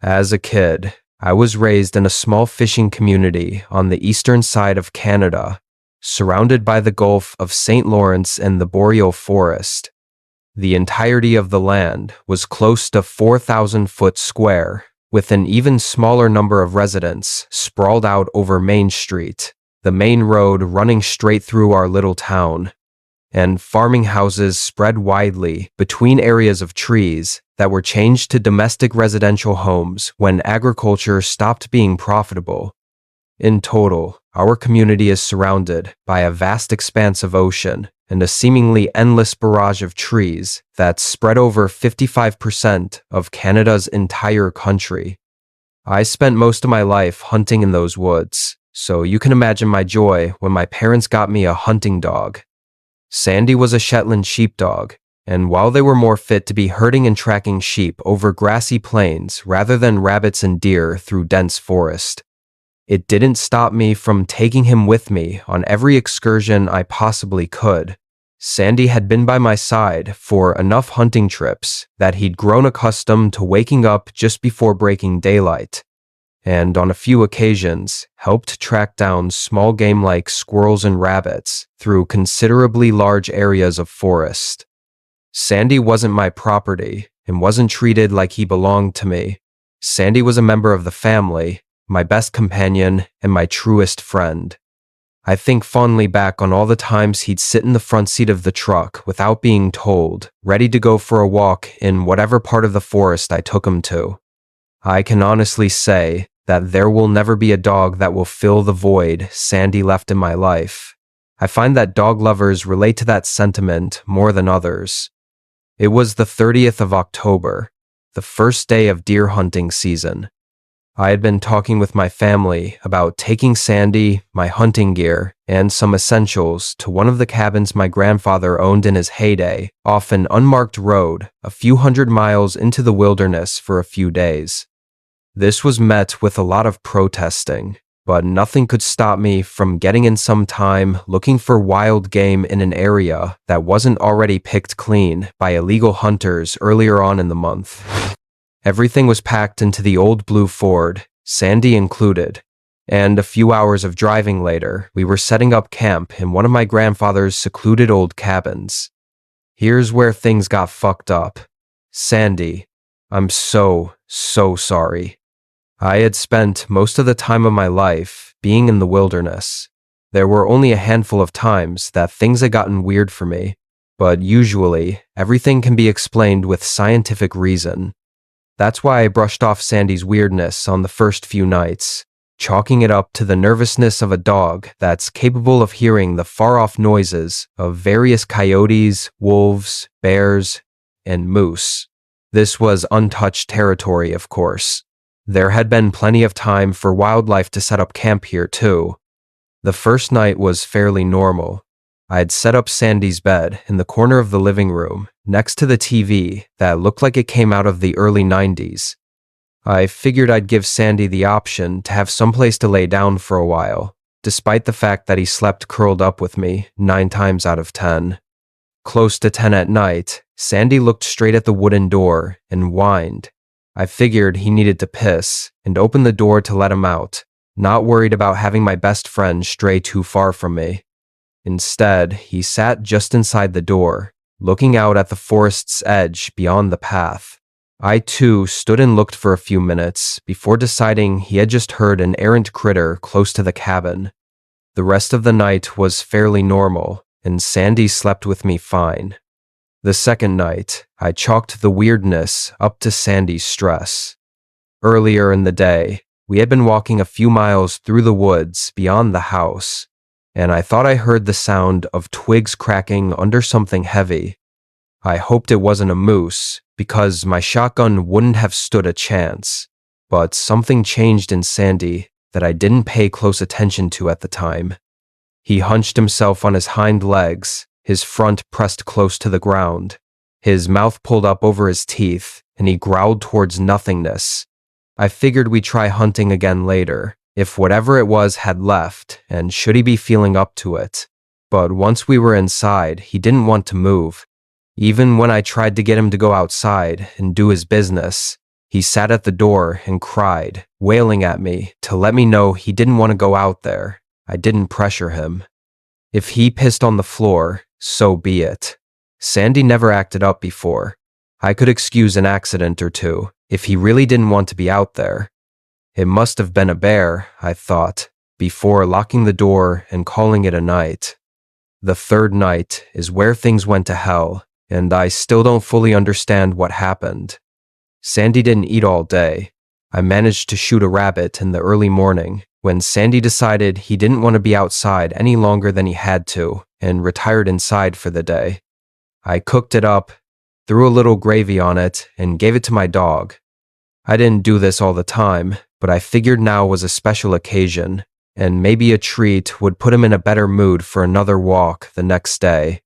As a kid, I was raised in a small fishing community on the eastern side of Canada, surrounded by the Gulf of St. Lawrence and the boreal forest. The entirety of the land was close to 4,000 foot square, with an even smaller number of residents sprawled out over Main Street, the main road running straight through our little town, and farming houses spread widely between areas of trees that were changed to domestic residential homes when agriculture stopped being profitable. In total, our community is surrounded by a vast expanse of ocean and a seemingly endless barrage of trees that spread over 55% of Canada's entire country. I spent most of my life hunting in those woods, so you can imagine my joy when my parents got me a hunting dog. Sandy was a Shetland sheepdog, and while they were more fit to be herding and tracking sheep over grassy plains rather than rabbits and deer through dense forest, it didn't stop me from taking him with me on every excursion I possibly could. Sandy had been by my side for enough hunting trips that he'd grown accustomed to waking up just before breaking daylight, and on a few occasions helped track down small game like squirrels and rabbits through considerably large areas of forest. Sandy wasn't my property and wasn't treated like he belonged to me. Sandy was a member of the family, my best companion, and my truest friend. I think fondly back on all the times he'd sit in the front seat of the truck without being told, ready to go for a walk in whatever part of the forest I took him to. I can honestly say that there will never be a dog that will fill the void Sandy left in my life. I find that dog lovers relate to that sentiment more than others. It was the 30th of October, the first day of deer hunting season. I had been talking with my family about taking Sandy, my hunting gear, and some essentials to one of the cabins my grandfather owned in his heyday off an unmarked road a few hundred miles into the wilderness for a few days. This was met with a lot of protesting, but nothing could stop me from getting in some time looking for wild game in an area that wasn't already picked clean by illegal hunters earlier on in the month. Everything was packed into the old blue Ford, Sandy included, and a few hours of driving later, we were setting up camp in one of my grandfather's secluded old cabins. Here's where things got fucked up. Sandy, I'm so sorry. I had spent most of the time of my life being in the wilderness. There were only a handful of times that things had gotten weird for me, but usually everything can be explained with scientific reason. That's why I brushed off Sandy's weirdness on the first few nights, chalking it up to the nervousness of a dog that's capable of hearing the far-off noises of various coyotes, wolves, bears, and moose. This was untouched territory, of course. There had been plenty of time for wildlife to set up camp here, too. The first night was fairly normal. I had set up Sandy's bed in the corner of the living room, next to the TV that looked like it came out of the early 90s. I figured I'd give Sandy the option to have someplace to lay down for a while, despite the fact that he slept curled up with me 9 times out of 10. Close to 10 at night, Sandy looked straight at the wooden door and whined. I figured he needed to piss and opened the door to let him out, not worried about having my best friend stray too far from me. Instead, he sat just inside the door, looking out at the forest's edge beyond the path. I too stood and looked for a few minutes before deciding he had just heard an errant critter close to the cabin. The rest of the night was fairly normal, and Sandy slept with me fine. The second night, I chalked the weirdness up to Sandy's stress. Earlier in the day, we had been walking a few miles through the woods beyond the house, and I thought I heard the sound of twigs cracking under something heavy. I hoped it wasn't a moose, because my shotgun wouldn't have stood a chance, but something changed in Sandy that I didn't pay close attention to at the time. He hunched himself on his hind legs, his front pressed close to the ground, his mouth pulled up over his teeth, and he growled towards nothingness. I figured we'd try hunting again later, if whatever it was had left, and should he be feeling up to it. But once we were inside, he didn't want to move. Even when I tried to get him to go outside and do his business, He sat at the door and cried, wailing at me to let me know he didn't want to go out there. I didn't pressure him. If he pissed on the floor, so be it. Sandy never acted up before. I could excuse an accident or two if he really didn't want to be out there. It must have been a bear, I thought, before locking the door and calling it a night. The third night is where things went to hell, and I still don't fully understand what happened. Sandy didn't eat all day. I managed to shoot a rabbit in the early morning when Sandy decided he didn't want to be outside any longer than he had to and retired inside for the day. I cooked it up, threw a little gravy on it, and gave it to my dog. I didn't do this all the time, but I figured now was a special occasion, and maybe a treat would put him in a better mood for another walk the next day.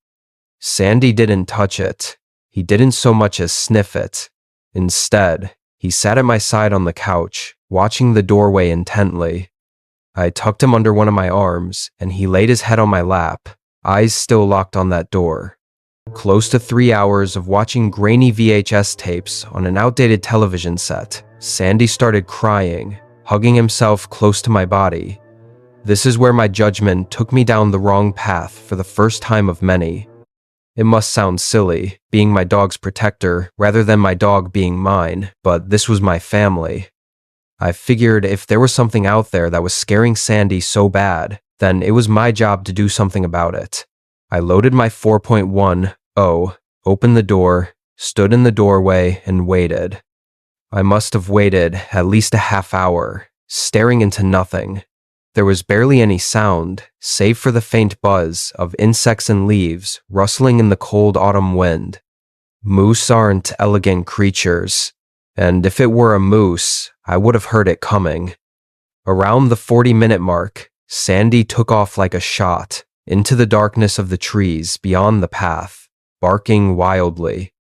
Sandy didn't touch it. He didn't so much as sniff it. Instead, he sat at my side on the couch, watching the doorway intently. I tucked him under one of my arms, and he laid his head on my lap, eyes still locked on that door. Close to 3 hours of watching grainy VHS tapes on an outdated television set, Sandy started crying, hugging himself close to my body. This is where my judgment took me down the wrong path for the first time of many. It must sound silly, being my dog's protector rather than my dog being mine, but this was my family. I figured if there was something out there that was scaring Sandy so bad, then it was my job to do something about it. I loaded my 4.10, opened the door, stood in the doorway, and waited. I must have waited at least a half hour, staring into nothing. There was barely any sound, save for the faint buzz of insects and leaves rustling in the cold autumn wind. Moose aren't elegant creatures, and if it were a moose, I would have heard it coming. Around the 40-minute mark, Sandy took off like a shot into the darkness of the trees beyond the path, barking wildly.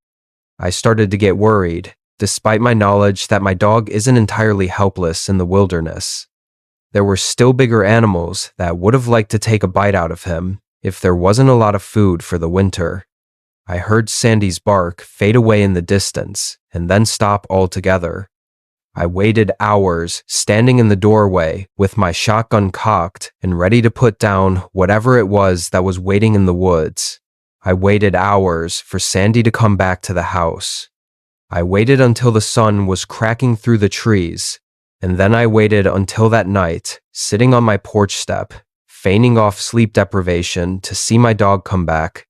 I started to get worried, despite my knowledge that my dog isn't entirely helpless in the wilderness. There were still bigger animals that would have liked to take a bite out of him if there wasn't a lot of food for the winter. I heard Sandy's bark fade away in the distance and then stop altogether. I waited hours standing in the doorway with my shotgun cocked and ready to put down whatever it was that was waiting in the woods. I waited hours for Sandy to come back to the house. I waited until the sun was cracking through the trees. And then I waited until that night, sitting on my porch step, feigning off sleep deprivation to see my dog come back.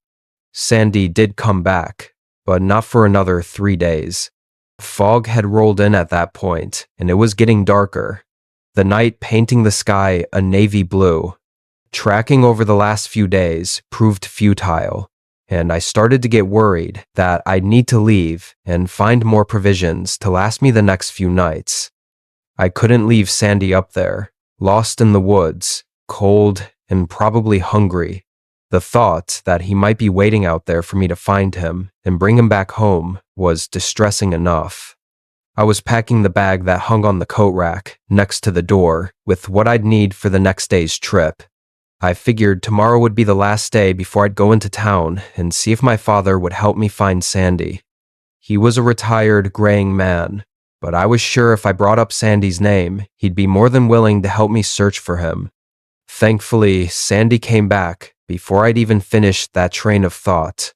Sandy did come back, but not for another 3 days. Fog had rolled in at that point, and it was getting darker, the night painting the sky a navy blue. Tracking over the last few days proved futile, and I started to get worried that I'd need to leave and find more provisions to last me the next few nights. I couldn't leave Sandy up there, lost in the woods, cold and probably hungry. The thought that he might be waiting out there for me to find him and bring him back home was distressing enough. I was packing the bag that hung on the coat rack next to the door with what I'd need for the next day's trip. I figured tomorrow would be the last day before I'd go into town and see if my father would help me find Sandy. He was a retired, graying man, but I was sure if I brought up Sandy's name, he'd be more than willing to help me search for him. Thankfully, Sandy came back before I'd even finished that train of thought.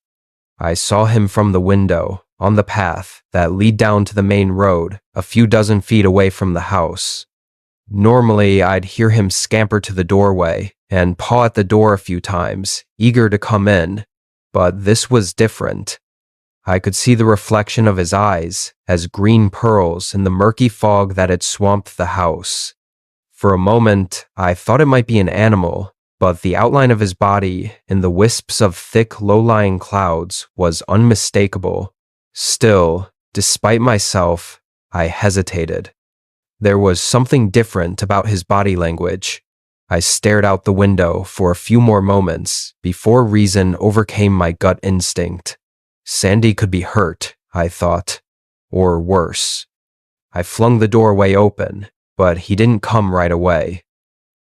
I saw him from the window, on the path that lead down to the main road, a few dozen feet away from the house. Normally, I'd hear him scamper to the doorway and paw at the door a few times, eager to come in, but this was different. I could see the reflection of his eyes as green pearls in the murky fog that had swamped the house. For a moment, I thought it might be an animal, but the outline of his body in the wisps of thick, low-lying clouds was unmistakable. Still, despite myself, I hesitated. There was something different about his body language. I stared out the window for a few more moments before reason overcame my gut instinct. Sandy could be hurt, I thought, or worse. I flung the doorway open, but he didn't come right away.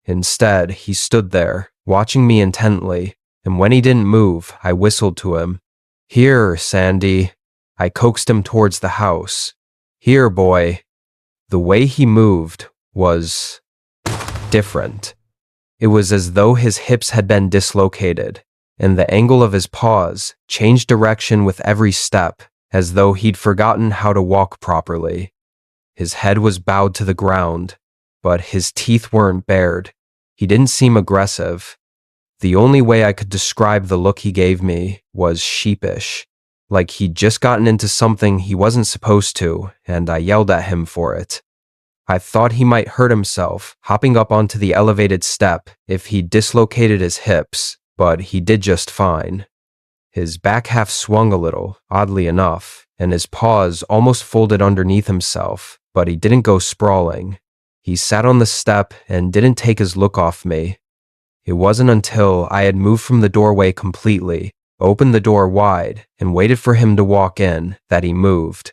Instead, he stood there, watching me intently, and when he didn't move, I whistled to him. "Here, Sandy." I coaxed him towards the house. Here, boy. The way he moved was different. It was as though his hips had been dislocated, and the angle of his paws changed direction with every step, as though he'd forgotten how to walk properly. His head was bowed to the ground, but his teeth weren't bared. He didn't seem aggressive. The only way I could describe the look he gave me was sheepish, like he'd just gotten into something he wasn't supposed to, and I yelled at him for it. I thought he might hurt himself hopping up onto the elevated step if he dislocated his hips, but he did just fine. His back half swung a little, oddly enough, and his paws almost folded underneath himself, but he didn't go sprawling. He sat on the step and didn't take his look off me. It wasn't until I had moved from the doorway completely, opened the door wide, and waited for him to walk in that he moved.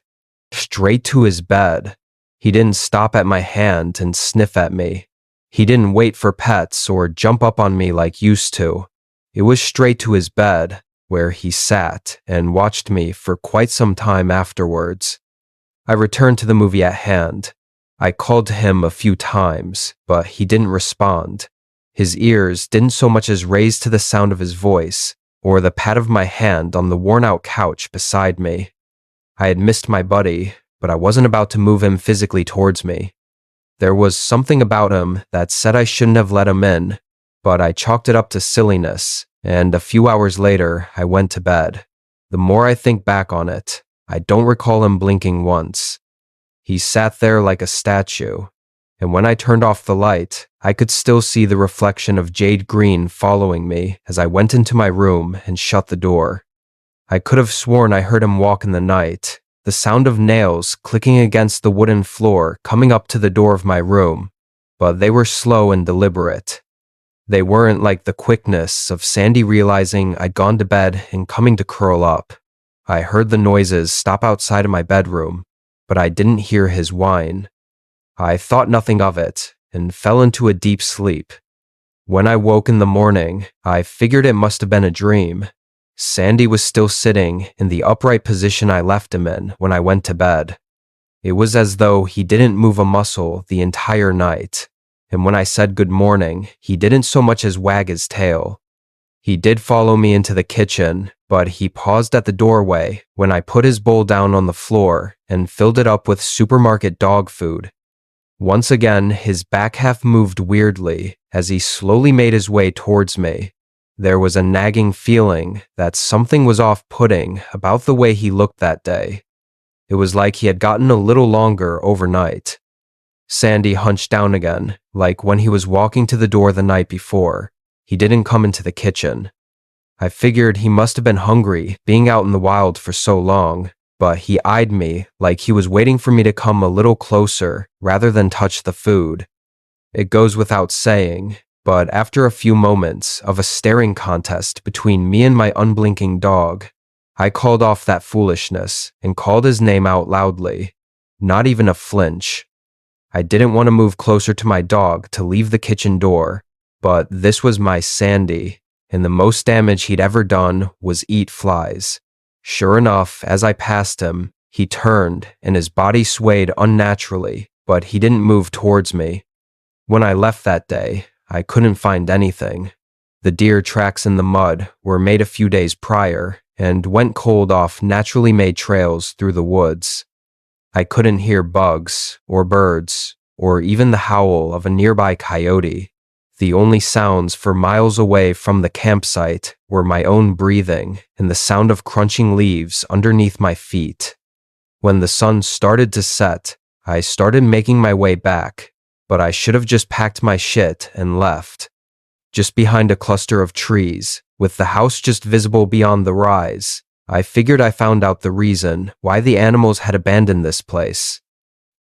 Straight to his bed. He didn't stop at my hand and sniff at me. He didn't wait for pets or jump up on me like used to. It was straight to his bed, where he sat and watched me for quite some time afterwards. I returned to the movie at hand. I called to him a few times, but he didn't respond. His ears didn't so much as raise to the sound of his voice, or the pat of my hand on the worn-out couch beside me. I had missed my buddy, but I wasn't about to move him physically towards me. There was something about him that said I shouldn't have let him in, but I chalked it up to silliness, and a few hours later, I went to bed. The more I think back on it, I don't recall him blinking once. He sat there like a statue, and when I turned off the light, I could still see the reflection of jade green following me as I went into my room and shut the door. I could have sworn I heard him walk in the night, the sound of nails clicking against the wooden floor coming up to the door of my room, but they were slow and deliberate. They weren't like the quickness of Sandy realizing I'd gone to bed and coming to curl up. I heard the noises stop outside of my bedroom, but I didn't hear his whine. I thought nothing of it and fell into a deep sleep. When I woke in the morning, I figured it must have been a dream. Sandy was still sitting in the upright position I left him in when I went to bed. It was as though he didn't move a muscle the entire night, and when I said good morning, he didn't so much as wag his tail. He did follow me into the kitchen, but he paused at the doorway when I put his bowl down on the floor and filled it up with supermarket dog food. Once again, his back half moved weirdly as he slowly made his way towards me. There was a nagging feeling that something was off-putting about the way he looked that day. It was like he had gotten a little longer overnight. Sandy hunched down again, like when he was walking to the door the night before. He didn't come into the kitchen. I figured he must have been hungry, being out in the wild for so long, but he eyed me like he was waiting for me to come a little closer rather than touch the food. It goes without saying, but after a few moments of a staring contest between me and my unblinking dog, I called off that foolishness and called his name out loudly. Not even a flinch. I didn't want to move closer to my dog to leave the kitchen door, but this was my Sandy, and the most damage he'd ever done was eat flies. Sure enough, as I passed him, he turned and his body swayed unnaturally, but he didn't move towards me. When I left that day, I couldn't find anything. The deer tracks in the mud were made a few days prior and went cold off naturally made trails through the woods. I couldn't hear bugs or birds or even the howl of a nearby coyote. The only sounds for miles away from the campsite were my own breathing and the sound of crunching leaves underneath my feet. When the sun started to set, I started making my way back, but I should have just packed my shit and left. Just behind a cluster of trees, with the house just visible beyond the rise, I figured I found out the reason why the animals had abandoned this place.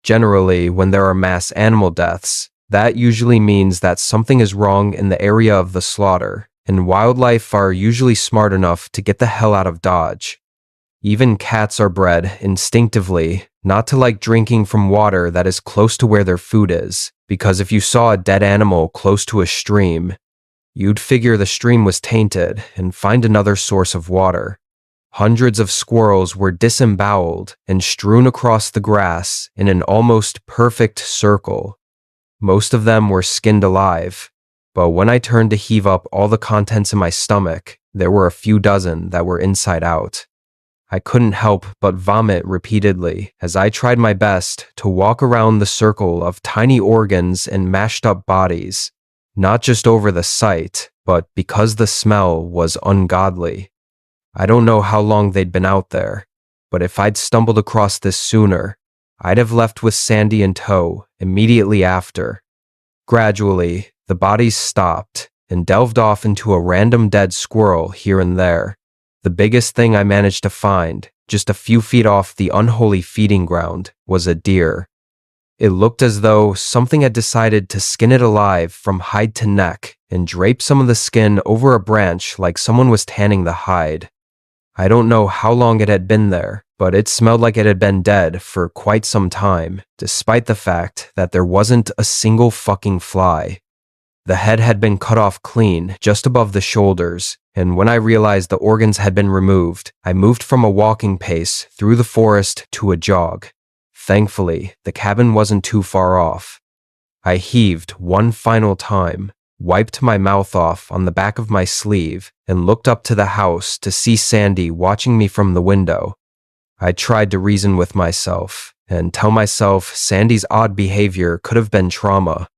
Generally, when there are mass animal deaths, that usually means that something is wrong in the area of the slaughter, and wildlife are usually smart enough to get the hell out of Dodge. Even cats are bred instinctively not to like drinking from water that is close to where their food is, because if you saw a dead animal close to a stream, you'd figure the stream was tainted and find another source of water. Hundreds of squirrels were disemboweled and strewn across the grass in an almost perfect circle. Most of them were skinned alive, but when I turned to heave up all the contents in my stomach, there were a few dozen that were inside out. I couldn't help but vomit repeatedly as I tried my best to walk around the circle of tiny organs and mashed up bodies, not just over the sight, but because the smell was ungodly. I don't know how long they'd been out there, but if I'd stumbled across this sooner, I'd have left with Sandy in tow immediately after. Gradually, the bodies stopped and delved off into a random dead squirrel here and there. The biggest thing I managed to find, just a few feet off the unholy feeding ground, was a deer. It looked as though something had decided to skin it alive from hide to neck and drape some of the skin over a branch like someone was tanning the hide. I don't know how long it had been there, but it smelled like it had been dead for quite some time, despite the fact that there wasn't a single fucking fly. The head had been cut off clean, just above the shoulders, and when I realized the organs had been removed, I moved from a walking pace through the forest to a jog. Thankfully, the cabin wasn't too far off. I heaved one final time, wiped my mouth off on the back of my sleeve, and looked up to the house to see Sandy watching me from the window. I tried to reason with myself and tell myself Sandy's odd behavior could have been trauma.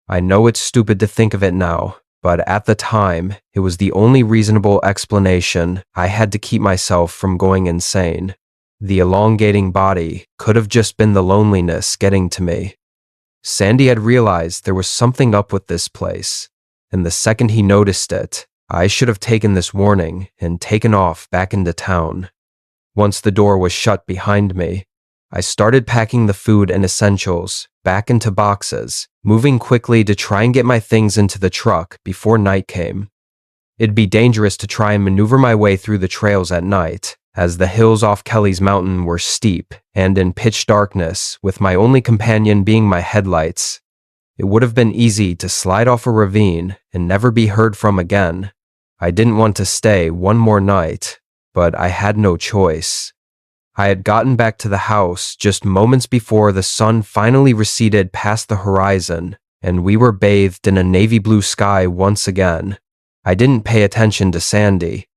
I know it's stupid to think of it now, but at the time, it was the only reasonable explanation I had to keep myself from going insane. The elongating body could have just been the loneliness getting to me. Sandy had realized there was something up with this place, and the second he noticed it, I should have taken this warning and taken off back into town. Once the door was shut behind me, I started packing the food and essentials back into boxes, moving quickly to try and get my things into the truck before night came. It'd be dangerous to try and maneuver my way through the trails at night, as the hills off Kelly's Mountain were steep and in pitch darkness, with my only companion being my headlights. It would have been easy to slide off a ravine and never be heard from again. I didn't want to stay one more night, but I had no choice. I had gotten back to the house just moments before the sun finally receded past the horizon, and we were bathed in a navy blue sky once again. I didn't pay attention to Sandy.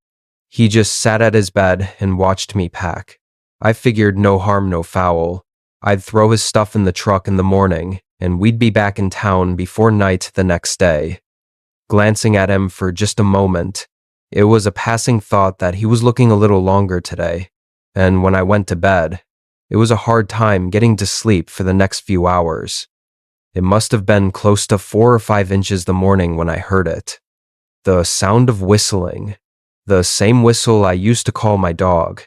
He just sat at his bed and watched me pack. I figured no harm, no foul. I'd throw his stuff in the truck in the morning, and we'd be back in town before night the next day. Glancing at him for just a moment, it was a passing thought that he was looking a little longer today. And when I went to bed, it was a hard time getting to sleep for the next few hours. It must have been close to 4 or 5 inches the morning when I heard it. The sound of whistling, the same whistle I used to call my dog.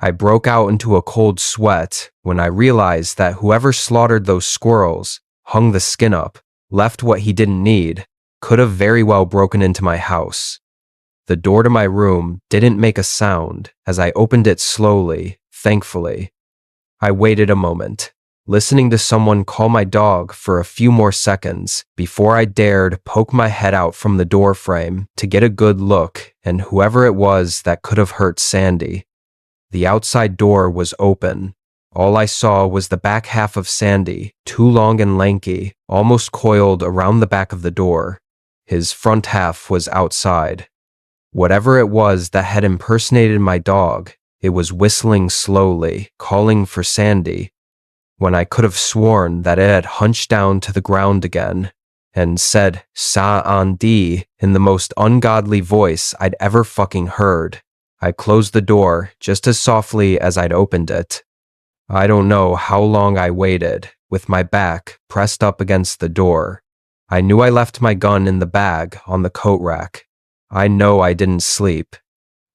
I broke out into a cold sweat when I realized that whoever slaughtered those squirrels, hung the skin up, left what he didn't need, could have very well broken into my house. The door to my room didn't make a sound as I opened it slowly, thankfully. I waited a moment, listening to someone call my dog for a few more seconds before I dared poke my head out from the door frame to get a good look at whoever it was that could have hurt Sandy. The outside door was open. All I saw was the back half of Sandy, too long and lanky, almost coiled around the back of the door. His front half was outside. Whatever it was that had impersonated my dog, it was whistling slowly, calling for Sandy, when I could have sworn that it had hunched down to the ground again and said "Sa-an-di" in the most ungodly voice I'd ever fucking heard. I closed the door just as softly as I'd opened it. I don't know how long I waited, with my back pressed up against the door. I knew I left my gun in the bag on the coat rack. I know I didn't sleep.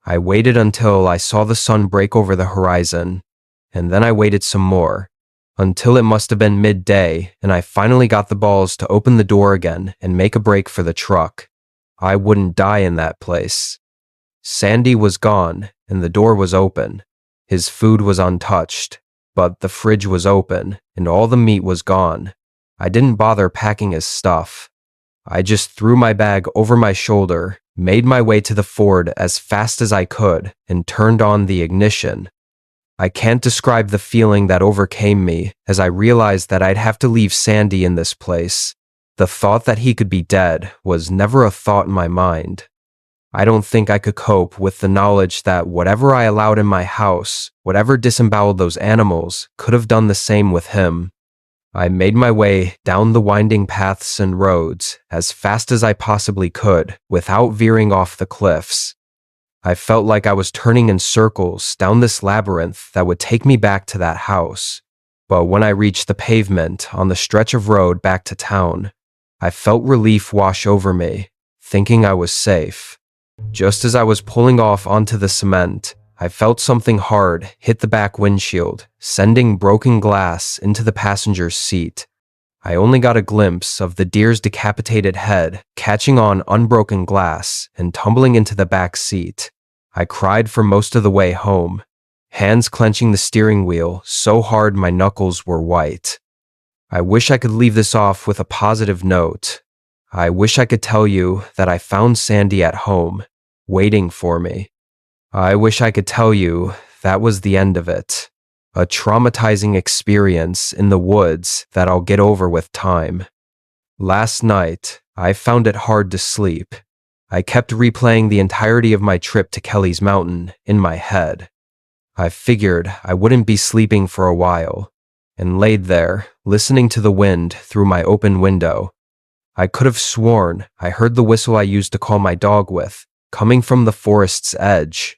I waited until I saw the sun break over the horizon, and then I waited some more, until it must have been midday, and I finally got the balls to open the door again and make a break for the truck. I wouldn't die in that place. Sandy was gone, and the door was open. His food was untouched, but the fridge was open, and all the meat was gone. I didn't bother packing his stuff. I just threw my bag over my shoulder made my way to the Ford as fast as I could, and turned on the ignition. I can't describe the feeling that overcame me as I realized that I'd have to leave Sandy in this place. The thought that he could be dead was never a thought in my mind. I don't think I could cope with the knowledge that whatever I allowed in my house, whatever disemboweled those animals, could have done the same with him. I made my way down the winding paths and roads as fast as I possibly could without veering off the cliffs. I felt like I was turning in circles down this labyrinth that would take me back to that house. But when I reached the pavement on the stretch of road back to town, I felt relief wash over me, thinking I was safe. Just as I was pulling off onto the cement, I felt something hard hit the back windshield, sending broken glass into the passenger's seat. I only got a glimpse of the deer's decapitated head catching on unbroken glass and tumbling into the back seat. I cried for most of the way home, hands clenching the steering wheel so hard my knuckles were white. I wish I could leave this off with a positive note. I wish I could tell you that I found Sandy at home, waiting for me. I wish I could tell you that was the end of it. A traumatizing experience in the woods that I'll get over with time. Last night, I found it hard to sleep. I kept replaying the entirety of my trip to Kelly's Mountain in my head. I figured I wouldn't be sleeping for a while, and laid there, listening to the wind through my open window. I could have sworn I heard the whistle I used to call my dog with, coming from the forest's edge.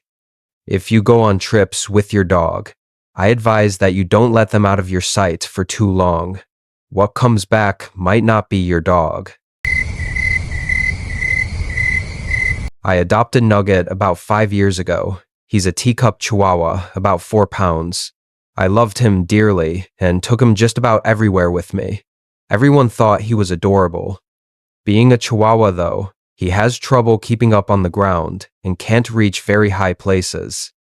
If you go on trips with your dog, I advise that you don't let them out of your sight for too long. What comes back might not be your dog. I adopted Nugget about 5 years ago. He's a teacup chihuahua, about 4 pounds. I loved him dearly and took him just about everywhere with me. Everyone thought he was adorable. Being a chihuahua, though, he has trouble keeping up on the ground and can't reach very high places.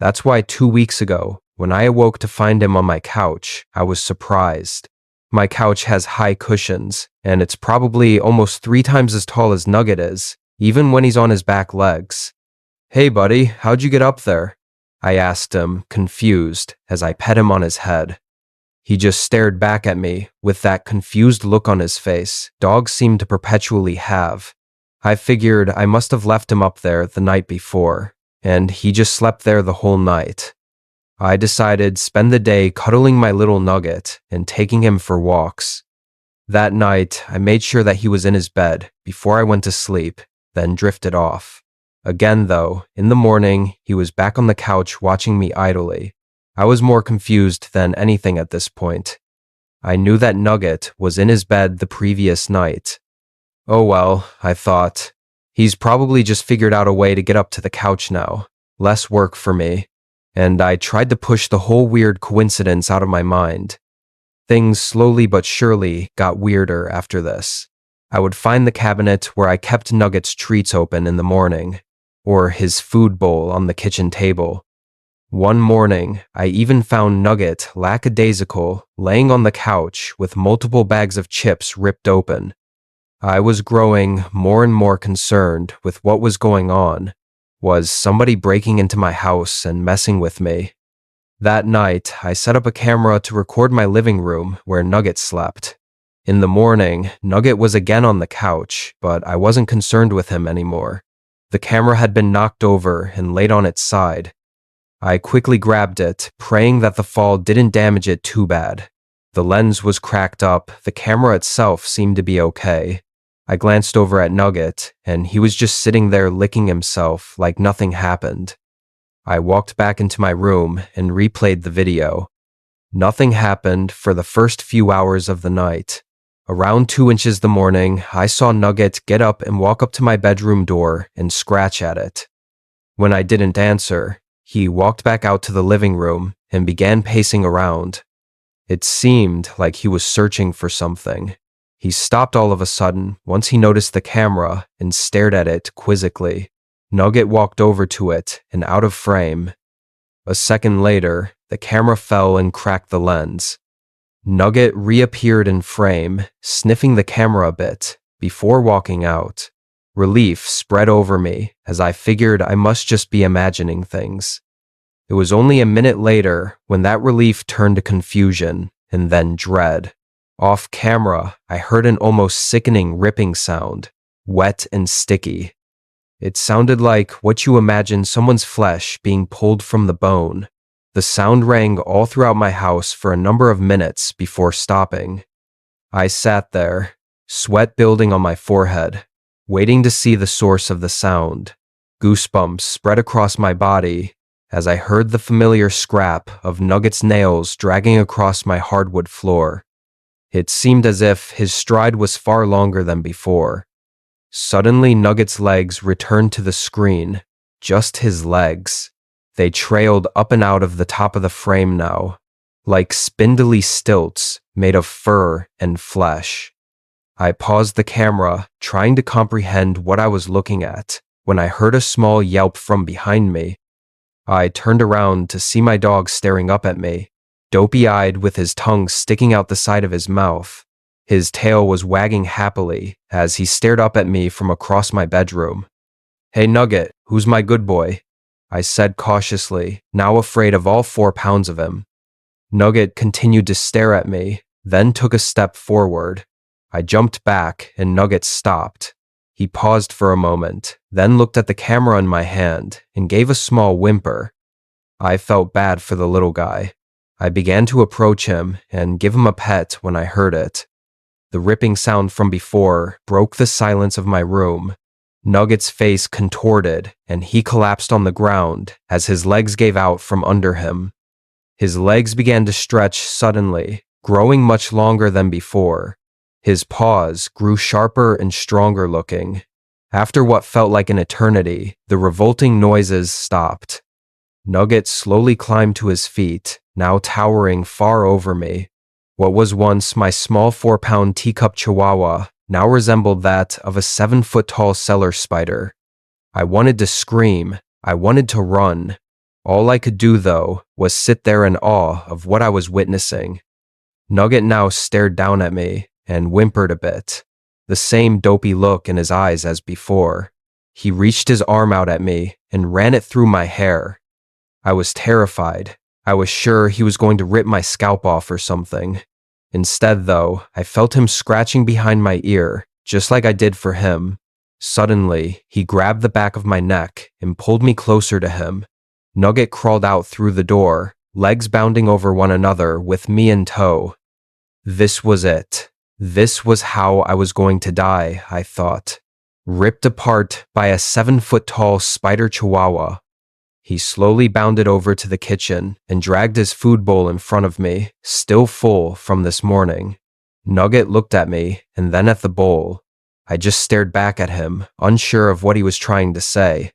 That's why 2 weeks ago, when I awoke to find him on my couch, I was surprised. My couch has high cushions, and it's probably almost 3 times as tall as Nugget is, even when he's on his back legs. "Hey buddy, how'd you get up there?" I asked him, confused, as I pet him on his head. He just stared back at me with that confused look on his face dogs seem to perpetually have. I figured I must have left him up there the night before, and he just slept there the whole night. I decided spend the day cuddling my little Nugget and taking him for walks. That night, I made sure that he was in his bed before I went to sleep, then drifted off. Again, though, in the morning, he was back on the couch watching me idly. I was more confused than anything at this point. I knew that Nugget was in his bed the previous night. Oh well, I thought. He's probably just figured out a way to get up to the couch now. Less work for me. And I tried to push the whole weird coincidence out of my mind. Things slowly but surely got weirder after this. I would find the cabinet where I kept Nugget's treats open in the morning, or his food bowl on the kitchen table. One morning, I even found Nugget lackadaisical, laying on the couch with multiple bags of chips ripped open. I was growing more and more concerned with what was going on. Was somebody breaking into my house and messing with me? That night, I set up a camera to record my living room where Nugget slept. In the morning, Nugget was again on the couch, but I wasn't concerned with him anymore. The camera had been knocked over and laid on its side. I quickly grabbed it, praying that the fall didn't damage it too bad. The lens was cracked up, the camera itself seemed to be okay. I glanced over at Nugget, and he was just sitting there licking himself like nothing happened. I walked back into my room and replayed the video. Nothing happened for the first few hours of the night. Around 2 inches the morning, I saw Nugget get up and walk up to my bedroom door and scratch at it. When I didn't answer, he walked back out to the living room and began pacing around. It seemed like he was searching for something. He stopped all of a sudden once he noticed the camera and stared at it quizzically. Nugget walked over to it and out of frame. A second later, the camera fell and cracked the lens. Nugget reappeared in frame, sniffing the camera a bit, before walking out. Relief spread over me as I figured I must just be imagining things. It was only a minute later when that relief turned to confusion and then dread. Off camera, I heard an almost sickening ripping sound, wet and sticky. It sounded like what you imagine someone's flesh being pulled from the bone. The sound rang all throughout my house for a number of minutes before stopping. I sat there, sweat building on my forehead, waiting to see the source of the sound. Goosebumps spread across my body as I heard the familiar scrap of Nugget's nails dragging across my hardwood floor. It seemed as if his stride was far longer than before. Suddenly, Nugget's legs returned to the screen, just his legs. They trailed up and out of the top of the frame now, like spindly stilts made of fur and flesh. I paused the camera, trying to comprehend what I was looking at, when I heard a small yelp from behind me. I turned around to see my dog staring up at me, dopey-eyed with his tongue sticking out the side of his mouth. His tail was wagging happily as he stared up at me from across my bedroom. "Hey Nugget, who's my good boy?" I said cautiously, now afraid of all 4 pounds of him. Nugget continued to stare at me, then took a step forward. I jumped back and Nugget stopped. He paused for a moment, then looked at the camera in my hand and gave a small whimper. I felt bad for the little guy. I began to approach him and give him a pet when I heard it. The ripping sound from before broke the silence of my room. Nugget's face contorted and he collapsed on the ground as his legs gave out from under him. His legs began to stretch suddenly, growing much longer than before. His paws grew sharper and stronger looking. After what felt like an eternity, the revolting noises stopped. Nugget slowly climbed to his feet, now towering far over me. What was once my small 4-pound teacup chihuahua now resembled that of a 7-foot-tall cellar spider. I wanted to scream. I wanted to run. All I could do, though, was sit there in awe of what I was witnessing. Nugget now stared down at me and whimpered a bit, the same dopey look in his eyes as before. He reached his arm out at me and ran it through my hair. I was terrified. I was sure he was going to rip my scalp off or something. Instead, though, I felt him scratching behind my ear, just like I did for him. Suddenly, he grabbed the back of my neck and pulled me closer to him. Nugget crawled out through the door, legs bounding over one another with me in tow. This was it. This was how I was going to die, I thought. Ripped apart by a 7-foot-tall spider chihuahua. He slowly bounded over to the kitchen and dragged his food bowl in front of me, still full from this morning. Nugget looked at me and then at the bowl. I just stared back at him, unsure of what he was trying to say.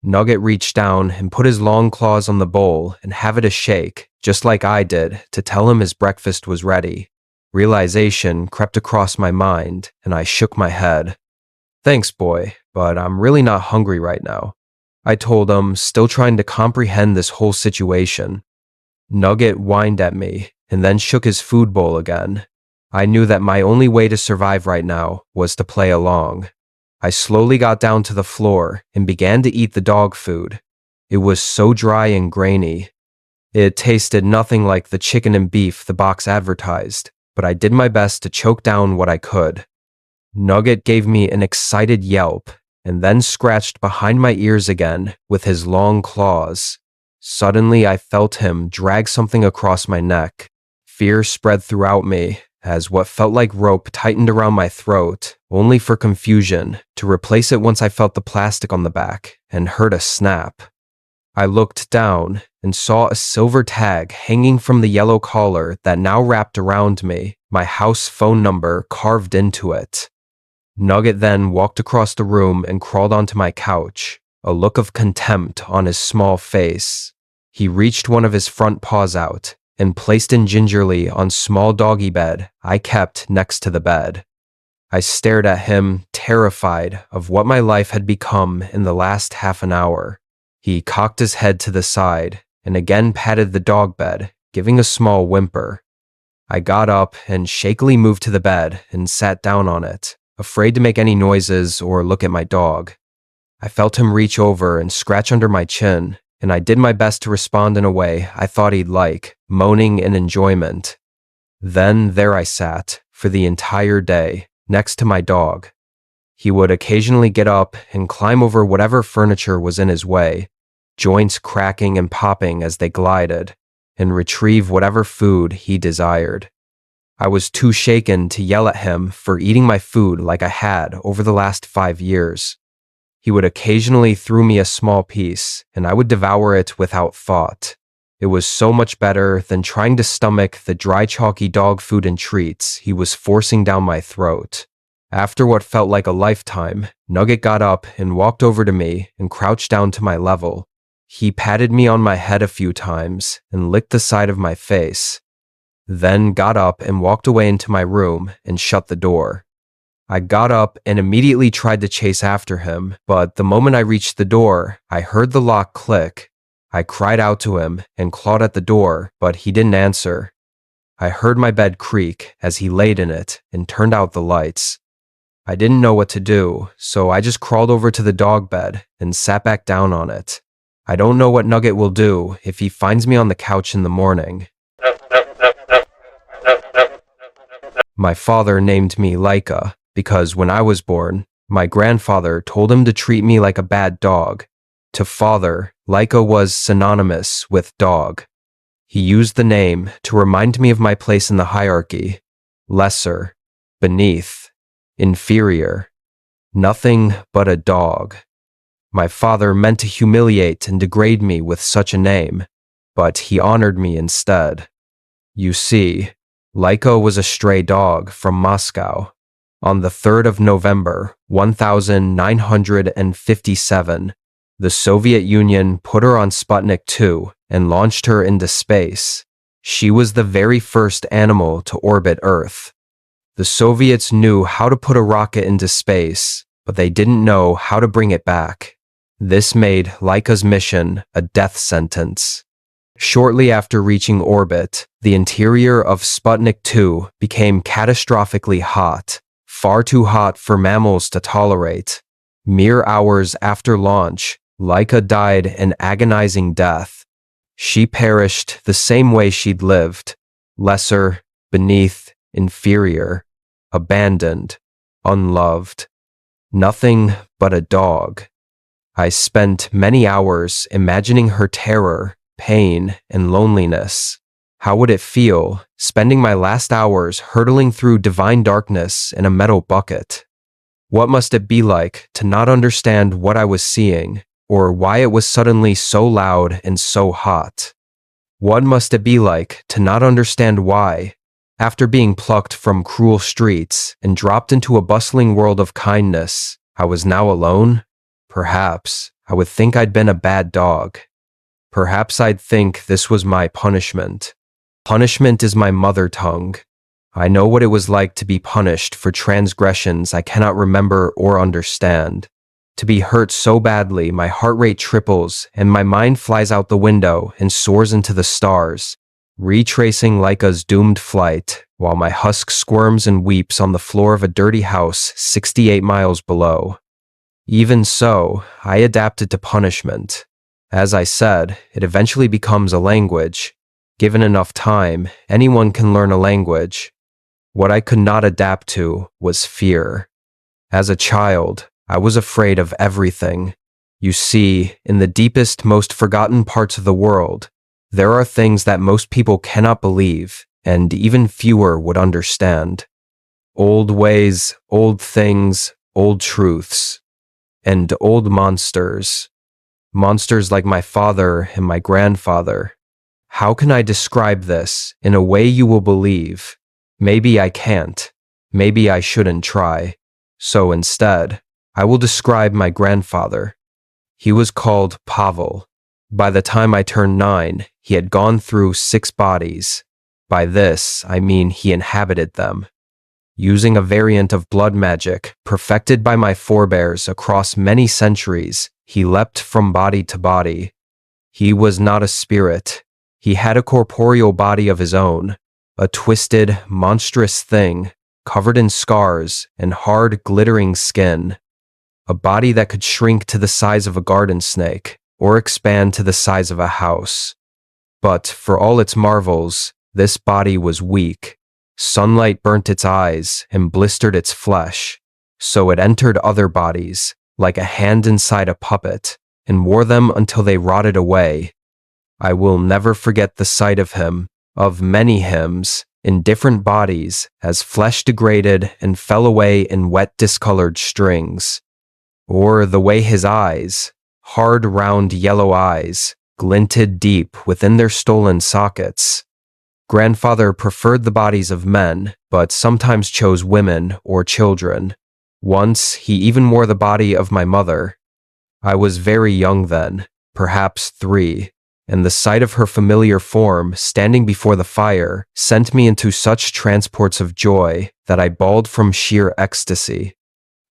Nugget reached down and put his long claws on the bowl and have it a shake, just like I did, to tell him his breakfast was ready. Realization crept across my mind, and I shook my head. "Thanks, boy, but I'm really not hungry right now," I told him, still trying to comprehend this whole situation. Nugget whined at me and then shook his food bowl again. I knew that my only way to survive right now was to play along. I slowly got down to the floor and began to eat the dog food. It was so dry and grainy. It tasted nothing like the chicken and beef the box advertised, but I did my best to choke down what I could. Nugget gave me an excited yelp and then scratched behind my ears again with his long claws. Suddenly, I felt him drag something across my neck. Fear spread throughout me as what felt like rope tightened around my throat, only for confusion to replace it once I felt the plastic on the back and heard a snap. I looked down and saw a silver tag hanging from the yellow collar that now wrapped around me, my house phone number carved into it. Nugget then walked across the room and crawled onto my couch, a look of contempt on his small face. He reached one of his front paws out and placed it gingerly on small doggy bed I kept next to the bed. I stared at him, terrified of what my life had become in the last half an hour. He cocked his head to the side and again patted the dog bed, giving a small whimper. I got up and shakily moved to the bed and sat down on it, afraid to make any noises or look at my dog. I felt him reach over and scratch under my chin, and I did my best to respond in a way I thought he'd like, moaning in enjoyment. Then there I sat, for the entire day, next to my dog. He would occasionally get up and climb over whatever furniture was in his way, joints cracking and popping as they glided, and retrieve whatever food he desired. I was too shaken to yell at him for eating my food like I had over the last 5 years. He would occasionally throw me a small piece, and I would devour it without thought. It was so much better than trying to stomach the dry, chalky dog food and treats he was forcing down my throat. After what felt like a lifetime, Nugget got up and walked over to me and crouched down to my level. He patted me on my head a few times and licked the side of my face, then got up and walked away into my room and shut the door. I got up and immediately tried to chase after him, but the moment I reached the door, I heard the lock click. I cried out to him and clawed at the door, but he didn't answer. I heard my bed creak as he laid in it and turned out the lights. I didn't know what to do, so I just crawled over to the dog bed and sat back down on it. I don't know what Nugget will do if he finds me on the couch in the morning. My father named me Laika because when I was born, my grandfather told him to treat me like a bad dog. To father, Laika was synonymous with dog. He used the name to remind me of my place in the hierarchy: lesser, beneath, inferior, nothing but a dog. My father meant to humiliate and degrade me with such a name, but he honored me instead. You see, Laika was a stray dog from Moscow. On the 3rd of November, 1957, the Soviet Union put her on Sputnik 2 and launched her into space. She was the very first animal to orbit Earth. The Soviets knew how to put a rocket into space, but they didn't know how to bring it back. This made Laika's mission a death sentence. Shortly after reaching orbit, the interior of Sputnik 2 became catastrophically hot, far too hot for mammals to tolerate. Mere hours after launch, Laika died an agonizing death. She perished the same way she'd lived: lesser, beneath, inferior, abandoned, unloved. Nothing but a dog. I spent many hours imagining her terror, pain, and loneliness. How would it feel, spending my last hours hurtling through divine darkness in a metal bucket? What must it be like to not understand what I was seeing, or why it was suddenly so loud and so hot? What must it be like to not understand why, after being plucked from cruel streets and dropped into a bustling world of kindness, I was now alone? Perhaps I would think I'd been a bad dog. Perhaps I'd think this was my punishment. Punishment is my mother tongue. I know what it was like to be punished for transgressions I cannot remember or understand. To be hurt so badly my heart rate triples and my mind flies out the window and soars into the stars, retracing Laika's doomed flight while my husk squirms and weeps on the floor of a dirty house 68 miles below. Even so, I adapted to punishment. As I said, it eventually becomes a language. Given enough time, anyone can learn a language. What I could not adapt to was fear. As a child, I was afraid of everything. You see, in the deepest, most forgotten parts of the world, there are things that most people cannot believe, and even fewer would understand. Old ways, old things, old truths, and old monsters. Monsters like my father and my grandfather. How can I describe this in a way you will believe? Maybe I can't. Maybe I shouldn't try. So instead, I will describe my grandfather. He was called Pavel. By the time I turned 9, he had gone through 6 bodies. By this, I mean he inhabited them. Using a variant of blood magic perfected by my forebears across many centuries, he leapt from body to body. He was not a spirit. He had a corporeal body of his own, a twisted, monstrous thing, covered in scars and hard, glittering skin. A body that could shrink to the size of a garden snake or expand to the size of a house. But for all its marvels, this body was weak. Sunlight burnt its eyes and blistered its flesh, so it entered other bodies, like a hand inside a puppet, and wore them until they rotted away. I will never forget the sight of him, of many hymns, in different bodies, as flesh degraded and fell away in wet discolored strings. Or the way his eyes, hard round yellow eyes, glinted deep within their stolen sockets. Grandfather preferred the bodies of men, but sometimes chose women or children. Once he even wore the body of my mother. I was very young then, perhaps 3, and the sight of her familiar form standing before the fire sent me into such transports of joy that I bawled from sheer ecstasy.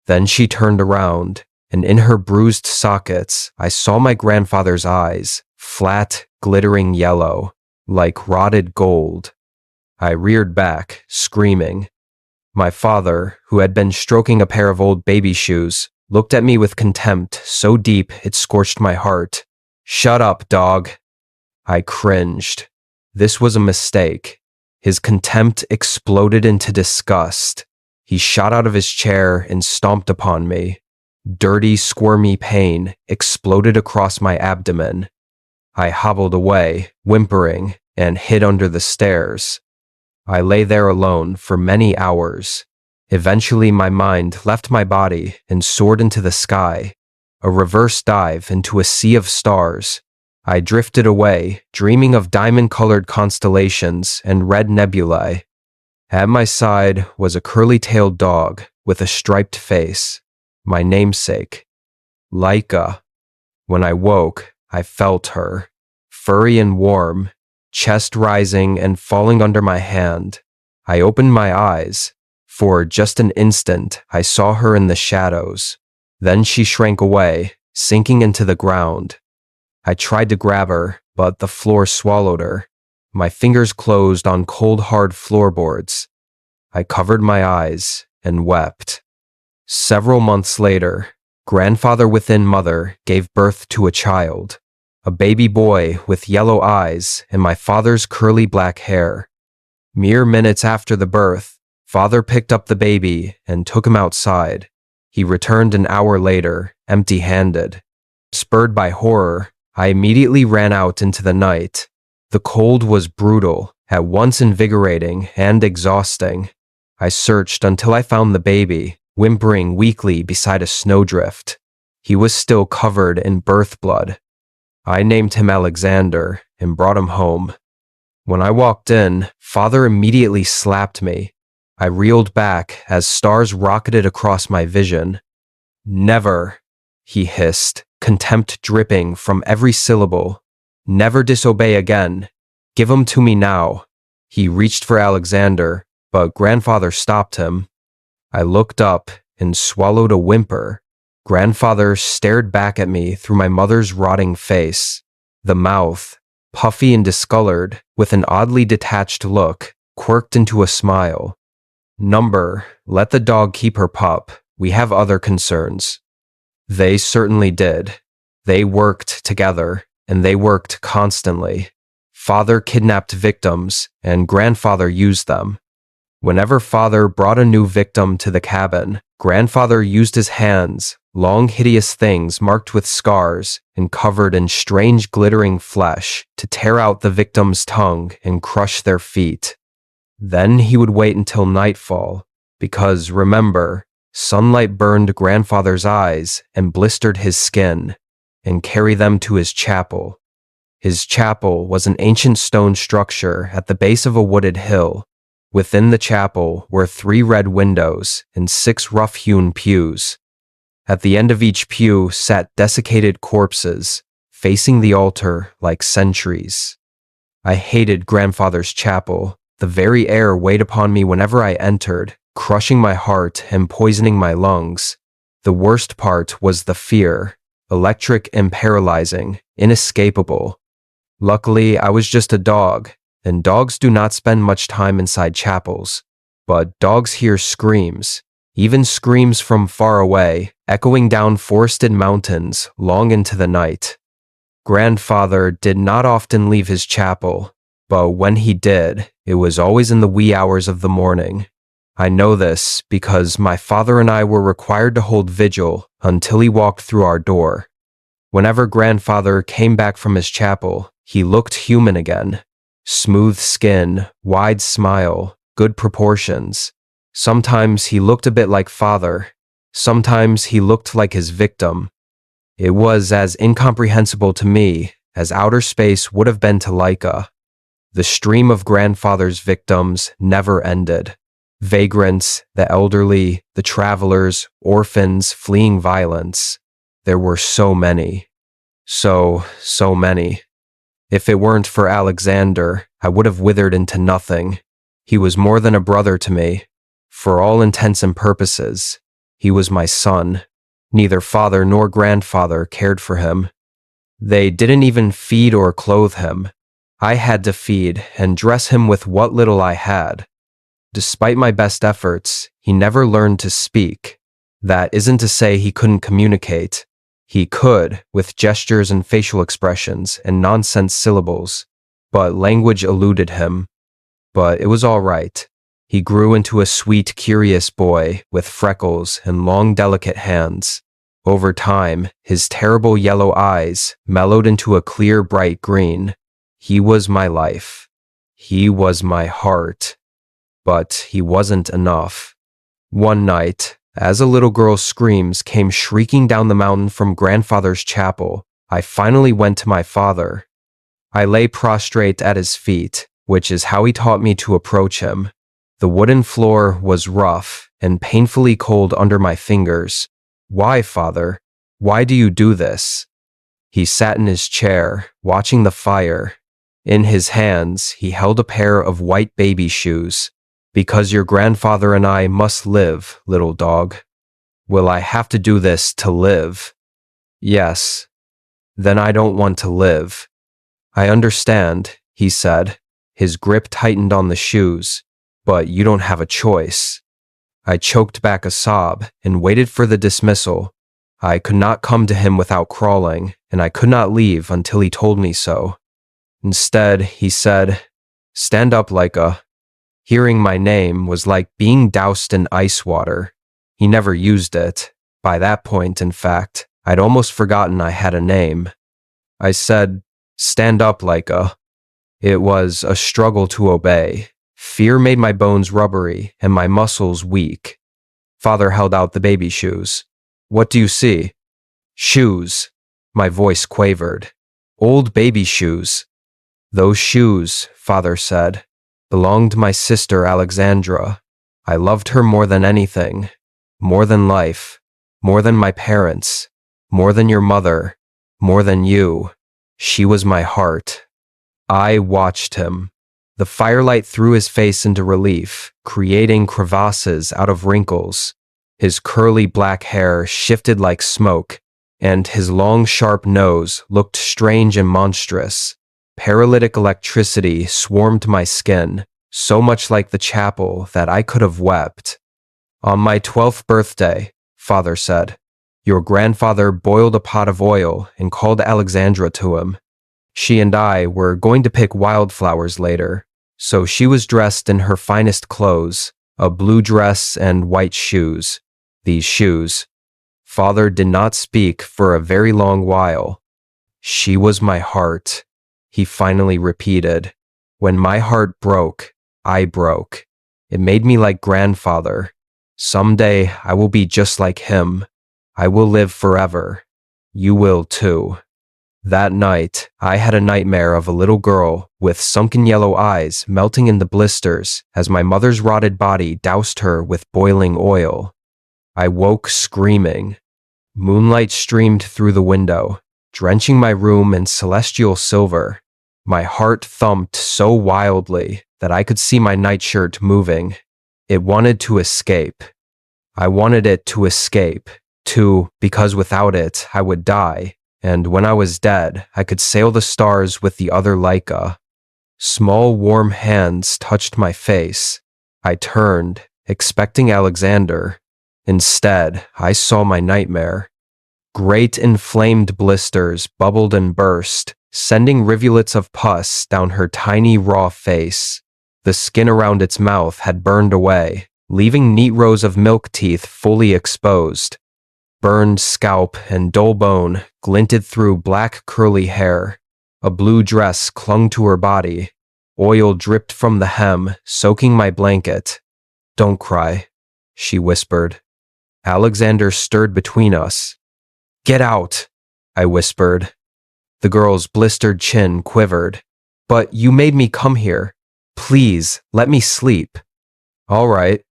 Then she turned around, and in her bruised sockets I saw my grandfather's eyes, flat, glittering yellow, like rotted gold. I reared back, screaming. My father, who had been stroking a pair of old baby shoes, looked at me with contempt so deep it scorched my heart. "Shut up, dog." I cringed. This was a mistake. His contempt exploded into disgust. He shot out of his chair and stomped upon me. Dirty, squirmy pain exploded across my abdomen. I hobbled away, whimpering, and hid under the stairs. I lay there alone for many hours. Eventually, my mind left my body and soared into the sky, a reverse dive into a sea of stars. I drifted away, dreaming of diamond-colored constellations and red nebulae. At my side was a curly-tailed dog with a striped face, my namesake, Laika. When I woke, I felt her, furry and warm, chest rising and falling under my hand. I opened my eyes. For just an instant, I saw her in the shadows. Then she shrank away, sinking into the ground. I tried to grab her, but the floor swallowed her. My fingers closed on cold, hard floorboards. I covered my eyes and wept. Several months later, grandfather within mother gave birth to a child, a baby boy with yellow eyes and my father's curly black hair. Mere minutes after the birth, father picked up the baby and took him outside. He returned an hour later, empty-handed. Spurred by horror, I immediately ran out into the night. The cold was brutal, at once invigorating and exhausting. I searched until I found the baby, whimpering weakly beside a snowdrift. He was still covered in birth blood. I named him Alexander and brought him home. When I walked in, father immediately slapped me. I reeled back as stars rocketed across my vision. "Never," he hissed, contempt dripping from every syllable. "Never disobey again. Give 'em to me now." He reached for Alexander, but grandfather stopped him. I looked up and swallowed a whimper. Grandfather stared back at me through my mother's rotting face. The mouth, puffy and discolored, with an oddly detached look, quirked into a smile. "Number, let the dog keep her pup. We have other concerns." They certainly did. They worked together, and they worked constantly. Father kidnapped victims, and grandfather used them. Whenever father brought a new victim to the cabin, grandfather used his hands, long hideous things marked with scars and covered in strange glittering flesh, to tear out the victim's tongue and crush their feet. Then he would wait until nightfall, because remember, sunlight burned grandfather's eyes and blistered his skin, and carry them to his chapel. His chapel was an ancient stone structure at the base of a wooded hill. Within the chapel were 3 red windows and 6 rough-hewn pews. At the end of each pew sat desiccated corpses, facing the altar like sentries. I hated grandfather's chapel. The very air weighed upon me whenever I entered, crushing my heart and poisoning my lungs. The worst part was the fear, electric and paralyzing, inescapable. Luckily, I was just a dog, and dogs do not spend much time inside chapels. but dogs hear screams, even screams from far away, echoing down forested mountains long into the night. Grandfather did not often leave his chapel, but when he did, it was always in the wee hours of the morning. I know this because my father and I were required to hold vigil until he walked through our door. Whenever grandfather came back from his chapel, he looked human again. Smooth skin, wide smile, good proportions. Sometimes he looked a bit like father. Sometimes he looked like his victim. It was as incomprehensible to me as outer space would have been to Laika. The stream of grandfather's victims never ended. Vagrants, the elderly, the travelers, orphans fleeing violence. There were so many. So many. If it weren't for Alexander, I would have withered into nothing. He was more than a brother to me. For all intents and purposes, he was my son. Neither father nor grandfather cared for him. They didn't even feed or clothe him. I had to feed and dress him with what little I had. Despite my best efforts, he never learned to speak. That isn't to say he couldn't communicate. He could, with gestures and facial expressions and nonsense syllables, but language eluded him. But it was all right. He grew into a sweet, curious boy with freckles and long, delicate hands. Over time, his terrible yellow eyes mellowed into a clear, bright green. He was my life. He was my heart. But he wasn't enough. One night, as a little girl's screams came shrieking down the mountain from grandfather's chapel, I finally went to my father. I lay prostrate at his feet, which is how he taught me to approach him. The wooden floor was rough and painfully cold under my fingers. Why, father? Why do you do this? He sat in his chair, watching the fire. In his hands, he held a pair of white baby shoes. Because your grandfather and I must live, little dog. Will I have to do this to live? Yes. Then I don't want to live. I understand, he said. His grip tightened on the shoes. But you don't have a choice. I choked back a sob and waited for the dismissal. I could not come to him without crawling, and I could not leave until he told me so. Instead, he said, "Stand up, Laika." Hearing my name was like being doused in ice water. He never used it. By that point, in fact, I'd almost forgotten I had a name. I said, "Stand up, Laika." It was a struggle to obey. Fear made my bones rubbery and my muscles weak. Father held out the baby shoes. "What do you see?" "Shoes." My voice quavered. "Old baby shoes." "Those shoes," father said, "belonged to my sister Alexandra. I loved her more than anything, more than life, more than my parents, more than your mother, more than you. She was my heart." I watched him. The firelight threw his face into relief, creating crevasses out of wrinkles. His curly black hair shifted like smoke, and his long, sharp nose looked strange and monstrous. Paralytic electricity swarmed my skin, so much like the chapel that I could have wept. "On my 12th birthday," father said, "your grandfather boiled a pot of oil and called Alexandra to him. She and I were going to pick wildflowers later, so she was dressed in her finest clothes, a blue dress and white shoes. These shoes." Father did not speak for a very long while. "She was my heart," he finally repeated. "When my heart broke, I broke. It made me like grandfather. Someday I will be just like him. I will live forever. You will too." That night, I had a nightmare of a little girl with sunken yellow eyes melting into blisters as my mother's rotted body doused her with boiling oil. I woke screaming. Moonlight streamed through the window, drenching my room in celestial silver. My heart thumped so wildly that I could see my nightshirt moving. It wanted to escape. I wanted it to escape, because without it, I would die. And when I was dead, I could sail the stars with the other Laika. Small, warm hands touched my face. I turned, expecting Alexander. Instead, I saw my nightmare. Great inflamed blisters bubbled and burst, sending rivulets of pus down her tiny raw face. The skin around its mouth had burned away, leaving neat rows of milk teeth fully exposed. Burned scalp and dull bone glinted through black curly hair. A blue dress clung to her body. Oil dripped from the hem, soaking my blanket. "Don't cry," she whispered. Alexander stirred between us. "Get out," I whispered. The girl's blistered chin quivered. "But you made me come here. Please, let me sleep." "All right,"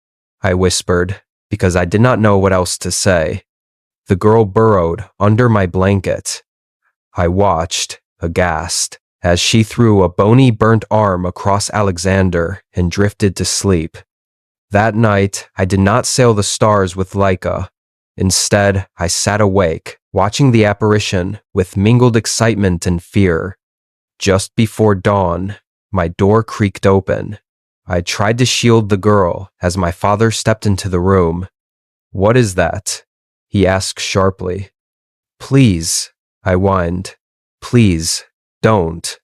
I whispered, because I did not know what else to say. The girl burrowed under my blanket. I watched, aghast, as she threw a bony burnt arm across Alexander and drifted to sleep. That night, I did not sail the stars with Laika. Instead, I sat awake, watching the apparition with mingled excitement and fear. Just before dawn, my door creaked open. I tried to shield the girl as my father stepped into the room. "What is that?" he asked sharply. "Please," I whined. "Please, don't."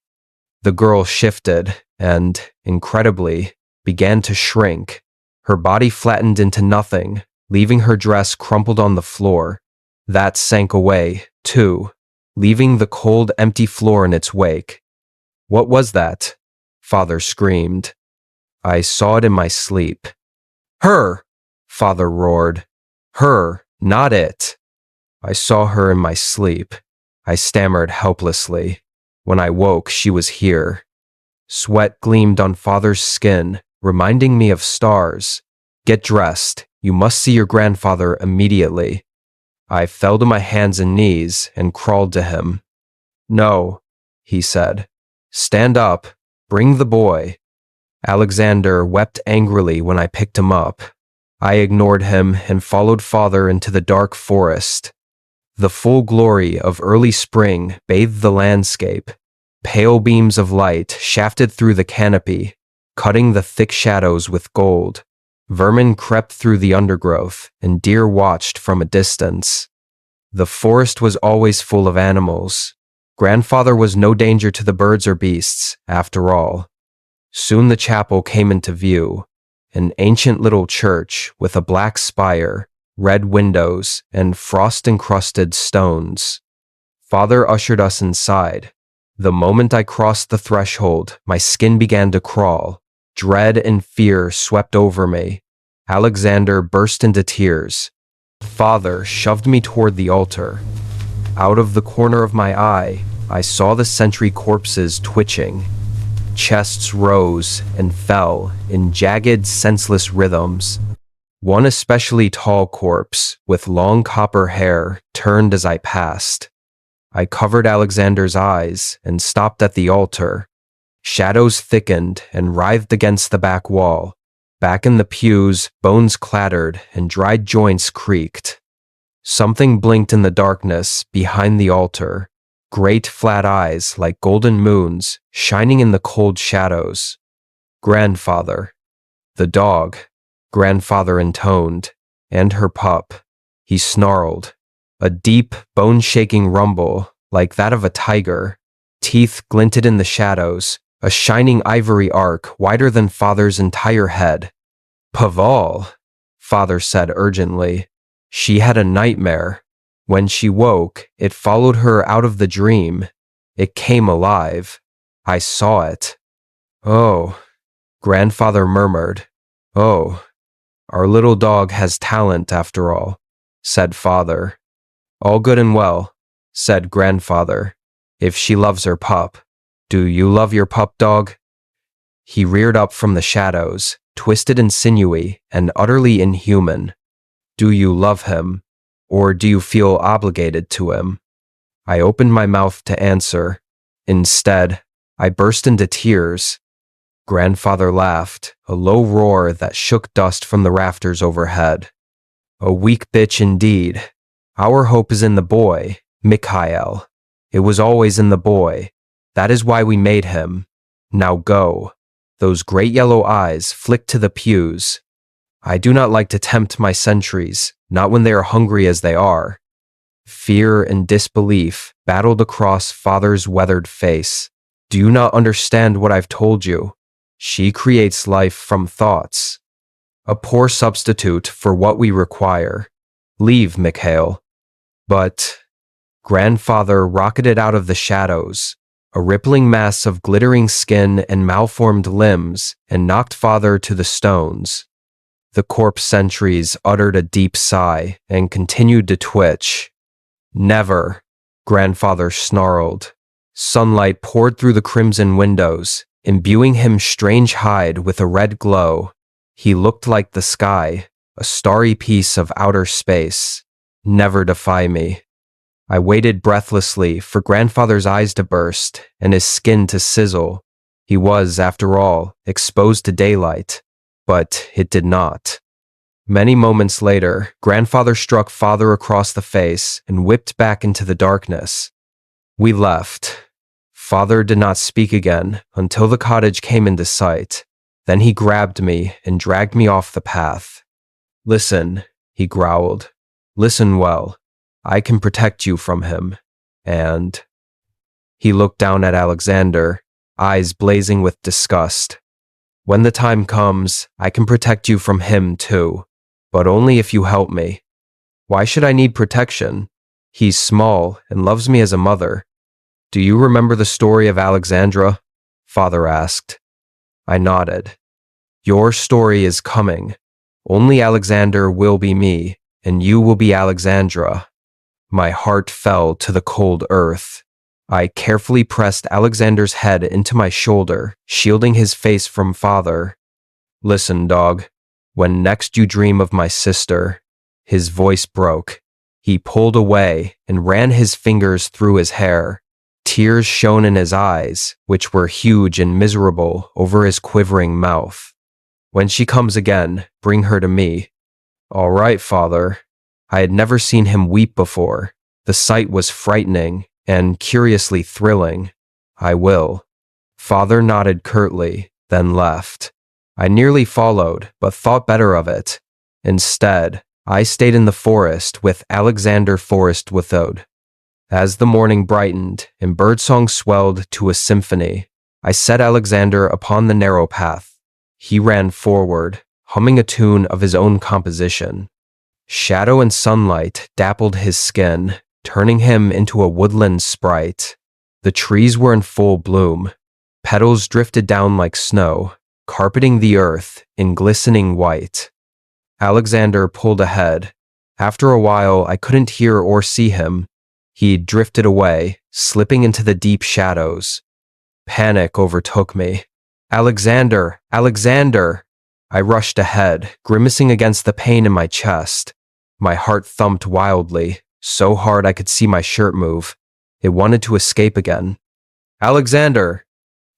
The girl shifted and, incredibly, began to shrink. Her body flattened into nothing, leaving her dress crumpled on the floor. That sank away, too, leaving the cold, empty floor in its wake. "What was that?" Father screamed. "I saw it in my sleep." "Her!" Father roared. "Her, not it." "I saw her in my sleep," I stammered helplessly. "When I woke, she was here." Sweat gleamed on Father's skin, reminding me of stars. "Get dressed. You must see your grandfather immediately." I fell to my hands and knees and crawled to him. "No," he said. "Stand up. Bring the boy." Alexander wept angrily when I picked him up. I ignored him and followed Father into the dark forest. The full glory of early spring bathed the landscape. Pale beams of light shafted through the canopy, cutting the thick shadows with gold. Vermin crept through the undergrowth, and deer watched from a distance. The forest was always full of animals. Grandfather was no danger to the birds or beasts, after all. Soon the chapel came into view, an ancient little church with a black spire, red windows, and frost-encrusted stones. Father ushered us inside. The moment I crossed the threshold, my skin began to crawl. Dread and fear swept over me. Alexander burst into tears. Father shoved me toward the altar. Out of the corner of my eye, I saw the sentry corpses twitching. Chests rose and fell in jagged, senseless rhythms. One especially tall corpse, with long copper hair, turned as I passed. I covered Alexander's eyes and stopped at the altar. Shadows thickened and writhed against the back wall. Back in the pews, bones clattered and dried joints creaked. Something blinked in the darkness behind the altar. Great flat eyes like golden moons, shining in the cold shadows. "Grandfather." "The dog," Grandfather intoned, "and her pup." He snarled. A deep, bone-shaking rumble, like that of a tiger. Teeth glinted in the shadows, a shining ivory arc wider than Father's entire head. "Paval," Father said urgently. "She had a nightmare. When she woke, it followed her out of the dream. It came alive. I saw it." "Oh," Grandfather murmured. "Oh, our little dog has talent after all," said Father. "All good and well," said Grandfather, "if she loves her pup. Do you love your pup, dog?" He reared up from the shadows, twisted and sinewy and utterly inhuman. "Do you love him? Or do you feel obligated to him?" I opened my mouth to answer. Instead, I burst into tears. Grandfather laughed, a low roar that shook dust from the rafters overhead. "A weak bitch indeed. Our hope is in the boy, Mikhail. It was always in the boy. That is why we made him. Now go." Those great yellow eyes flicked to the pews. I do not like to tempt my sentries, not when they are hungry as they are. Fear and disbelief battled across Father's weathered face. Do you not understand what I've told you? She creates life from thoughts. A poor substitute for what we require. Leave, Mikhail. But Grandfather rocketed out of the shadows, a rippling mass of glittering skin and malformed limbs, and knocked Father to the stones. The corpse sentries uttered a deep sigh and continued to twitch. Never, Grandfather snarled. Sunlight poured through the crimson windows, imbuing his strange hide with a red glow. He looked like the sky, a starry piece of outer space. Never defy me. I waited breathlessly for Grandfather's eyes to burst and his skin to sizzle. He was, after all, exposed to daylight, but it did not. Many moments later, Grandfather struck Father across the face and whipped back into the darkness. We left. Father did not speak again until the cottage came into sight. Then he grabbed me and dragged me off the path. Listen, he growled. Listen well. I can protect you from him. And he looked down at Alexander, eyes blazing with disgust. When the time comes, I can protect you from him too, but only if you help me. Why should I need protection? He's small and loves me as a mother. Do you remember the story of Alexandra? Father asked. I nodded. Your story is coming. Only Alexander will be me, and you will be Alexandra. My heart fell to the cold earth. I carefully pressed Alexander's head into my shoulder, shielding his face from Father. Listen, dog. When next you dream of my sister, his voice broke. He pulled away and ran his fingers through his hair. Tears shone in his eyes, which were huge and miserable over his quivering mouth. When she comes again, bring her to me. All right, Father. I had never seen him weep before. The sight was frightening and curiously thrilling. I will. Father nodded curtly, then left. I nearly followed, but thought better of it. Instead, I stayed in the forest with Alexander Forest-Without. As the morning brightened and birdsong swelled to a symphony, I set Alexander upon the narrow path. He ran forward, humming a tune of his own composition. Shadow and sunlight dappled his skin, turning him into a woodland sprite. The trees were in full bloom. Petals drifted down like snow, carpeting the earth in glistening white. Alexander pulled ahead. After a while, I couldn't hear or see him. He drifted away, slipping into the deep shadows. Panic overtook me. Alexander! Alexander! I rushed ahead, grimacing against the pain in my chest. My heart thumped wildly, so hard I could see my shirt move. It wanted to escape again. Alexander!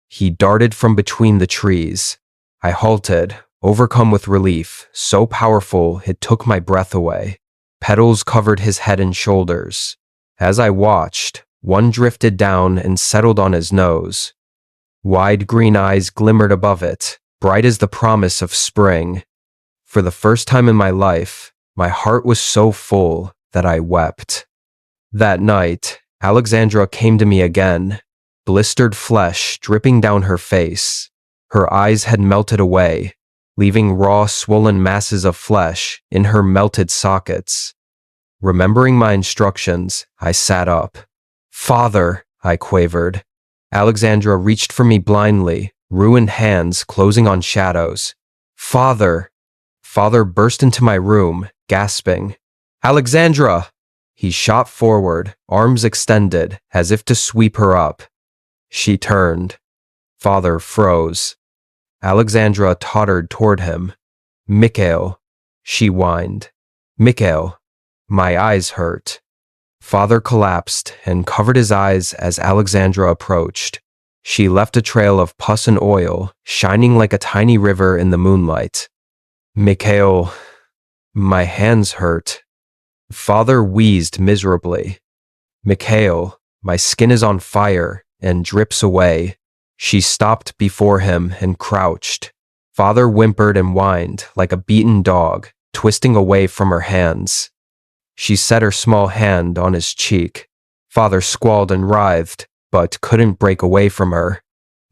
He darted from between the trees. I halted, overcome with relief, so powerful it took my breath away. Petals covered his head and shoulders. As I watched, one drifted down and settled on his nose. Wide green eyes glimmered above it, bright as the promise of spring. For the first time in my life, my heart was so full that I wept. That night, Alexandra came to me again, blistered flesh dripping down her face. Her eyes had melted away, leaving raw, swollen masses of flesh in her melted sockets. Remembering my instructions, I sat up. Father, I quavered. Alexandra reached for me blindly, ruined hands closing on shadows. Father! Father burst into my room, gasping. Alexandra! He shot forward, arms extended, as if to sweep her up. She turned. Father froze. Alexandra tottered toward him. Mikhail, she whined. Mikhail. My eyes hurt. Father collapsed and covered his eyes as Alexandra approached. She left a trail of pus and oil, shining like a tiny river in the moonlight. Mikhail, my hands hurt. Father wheezed miserably. Mikhail, my skin is on fire and drips away. She stopped before him and crouched. Father whimpered and whined like a beaten dog, twisting away from her hands. She set her small hand on his cheek. Father squalled and writhed, but couldn't break away from her.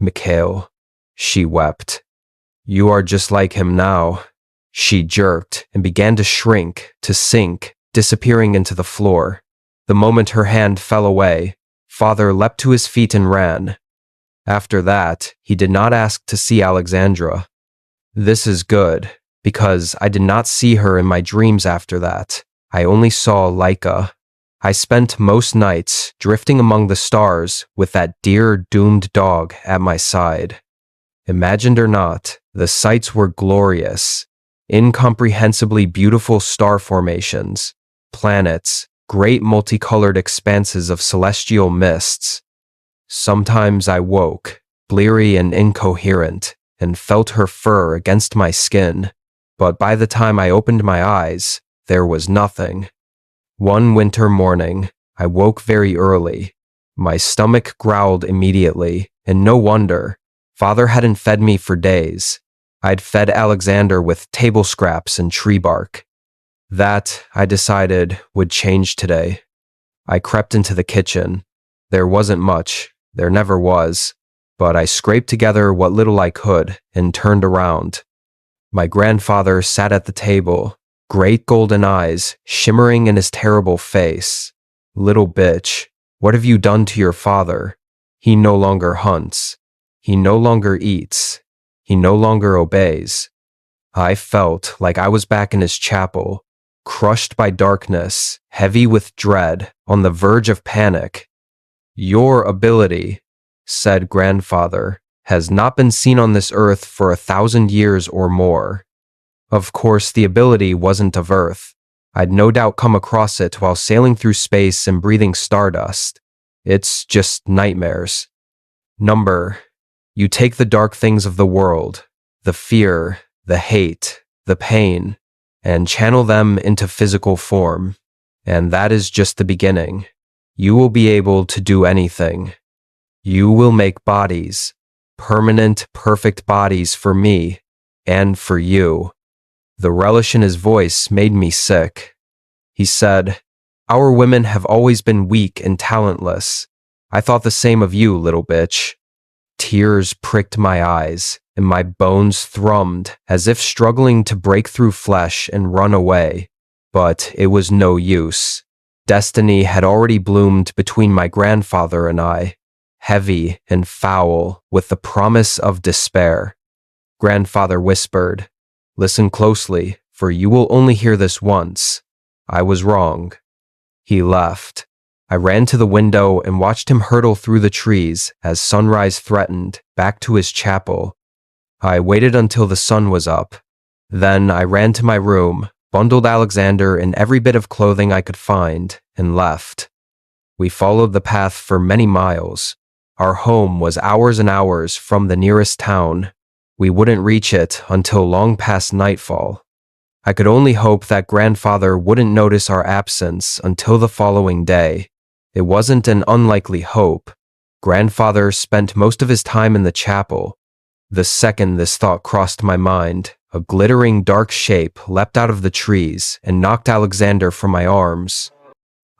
Mikhail, she wept. You are just like him now. She jerked and began to shrink, to sink, disappearing into the floor. The moment her hand fell away, Father leapt to his feet and ran. After that, he did not ask to see Alexandra. This is good, because I did not see her in my dreams after that. I only saw Laika. I spent most nights drifting among the stars with that dear doomed dog at my side. Imagined or not, the sights were glorious. Incomprehensibly beautiful star formations, planets, great multicolored expanses of celestial mists. Sometimes I woke, bleary and incoherent, and felt her fur against my skin, but by the time I opened my eyes, there was nothing. One winter morning, I woke very early. My stomach growled immediately, and no wonder. Father hadn't fed me for days. I'd fed Alexander with table scraps and tree bark. That, I decided, would change today. I crept into the kitchen. There wasn't much, there never was, but I scraped together what little I could and turned around. My grandfather sat at the table, great golden eyes shimmering in his terrible face. Little bitch, what have you done to your father? He no longer hunts. He no longer eats. He no longer obeys. I felt like I was back in his chapel, crushed by darkness, heavy with dread, on the verge of panic. Your ability, said grandfather, has not been seen on this earth for 1,000 years or more. Of course, the ability wasn't of Earth. I'd no doubt come across it while sailing through space and breathing stardust. It's just nightmares. Number. You take the dark things of the world, the fear, the hate, the pain, and channel them into physical form. And that is just the beginning. You will be able to do anything. You will make bodies, permanent, perfect bodies for me and for you. The relish in his voice made me sick. He said, Our women have always been weak and talentless. I thought the same of you, little bitch. Tears pricked my eyes, and my bones thrummed as if struggling to break through flesh and run away. But it was no use. Destiny had already bloomed between my grandfather and I, heavy and foul with the promise of despair. Grandfather whispered, Listen closely, for you will only hear this once. I was wrong. He left. I ran to the window and watched him hurtle through the trees as sunrise threatened, back to his chapel. I waited until the sun was up. Then I ran to my room, bundled Alexander in every bit of clothing I could find, and left. We followed the path for many miles. Our home was hours and hours from the nearest town. We wouldn't reach it until long past nightfall. I could only hope that grandfather wouldn't notice our absence until the following day. It wasn't an unlikely hope. Grandfather spent most of his time in the chapel. The second this thought crossed my mind, a glittering dark shape leapt out of the trees and knocked Alexander from my arms.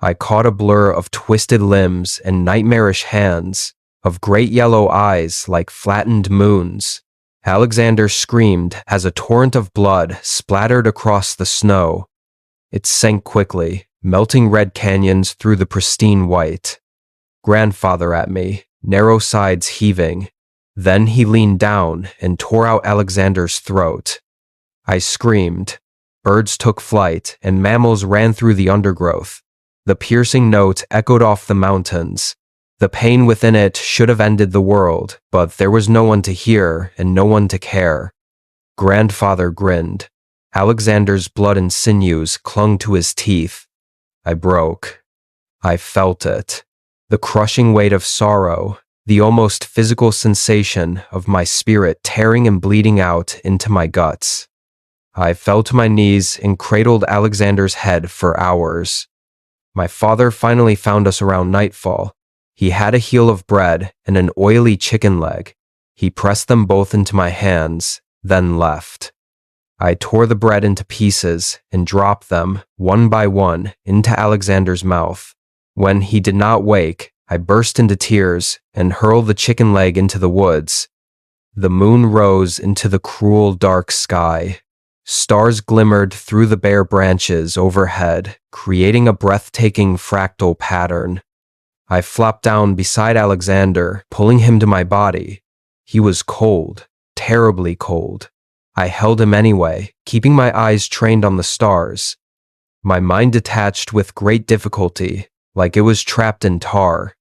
I caught a blur of twisted limbs and nightmarish hands, of great yellow eyes like flattened moons. Alexander screamed as a torrent of blood splattered across the snow. It sank quickly, melting red canyons through the pristine white. Grandfather at me, narrow sides heaving. Then he leaned down and tore out Alexander's throat. I screamed. Birds took flight and mammals ran through the undergrowth. The piercing note echoed off the mountains. The pain within it should have ended the world, but there was no one to hear and no one to care. Grandfather grinned. Alexander's blood and sinews clung to his teeth. I broke. I felt it. The crushing weight of sorrow, the almost physical sensation of my spirit tearing and bleeding out into my guts. I fell to my knees and cradled Alexander's head for hours. My father finally found us around nightfall. He had a heel of bread and an oily chicken leg. He pressed them both into my hands, then left. I tore the bread into pieces and dropped them, one by one, into Alexander's mouth. When he did not wake, I burst into tears and hurled the chicken leg into the woods. The moon rose into the cruel dark sky. Stars glimmered through the bare branches overhead, creating a breathtaking fractal pattern. I flopped down beside Alexander, pulling him to my body. He was cold, terribly cold. I held him anyway, keeping my eyes trained on the stars. My mind detached with great difficulty, like it was trapped in tar.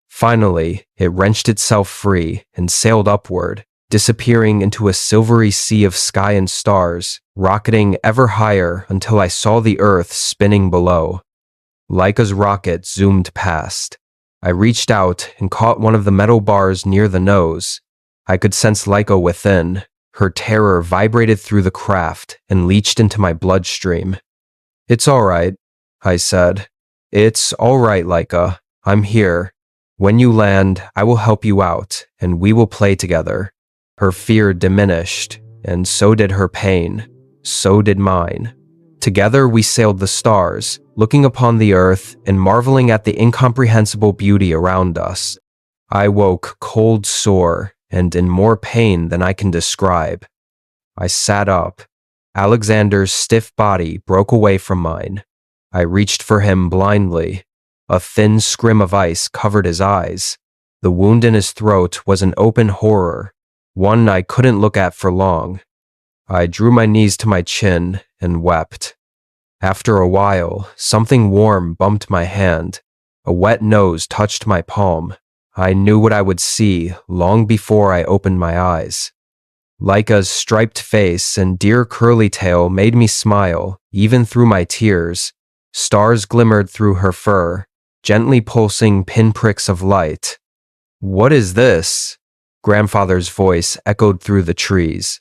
Finally, it wrenched itself free and sailed upward, disappearing into a silvery sea of sky and stars, rocketing ever higher until I saw the earth spinning below. Laika's rocket zoomed past. I reached out and caught one of the metal bars near the nose. I could sense Laika within. Her terror vibrated through the craft and leached into my bloodstream. "It's all right," I said. "It's all right, Laika. I'm here. When you land, I will help you out, and we will play together." Her fear diminished, and so did her pain. So did mine. Together we sailed the stars, looking upon the earth and marveling at the incomprehensible beauty around us. I woke cold sore and in more pain than I can describe. I sat up. Alexander's stiff body broke away from mine. I reached for him blindly. A thin scrim of ice covered his eyes. The wound in his throat was an open horror, one I couldn't look at for long. I drew my knees to my chin and wept. After a while, something warm bumped my hand. A wet nose touched my palm. I knew what I would see long before I opened my eyes. Laika's striped face and dear curly tail made me smile, even through my tears. Stars glimmered through her fur, gently pulsing pinpricks of light. "What is this?" Grandfather's voice echoed through the trees.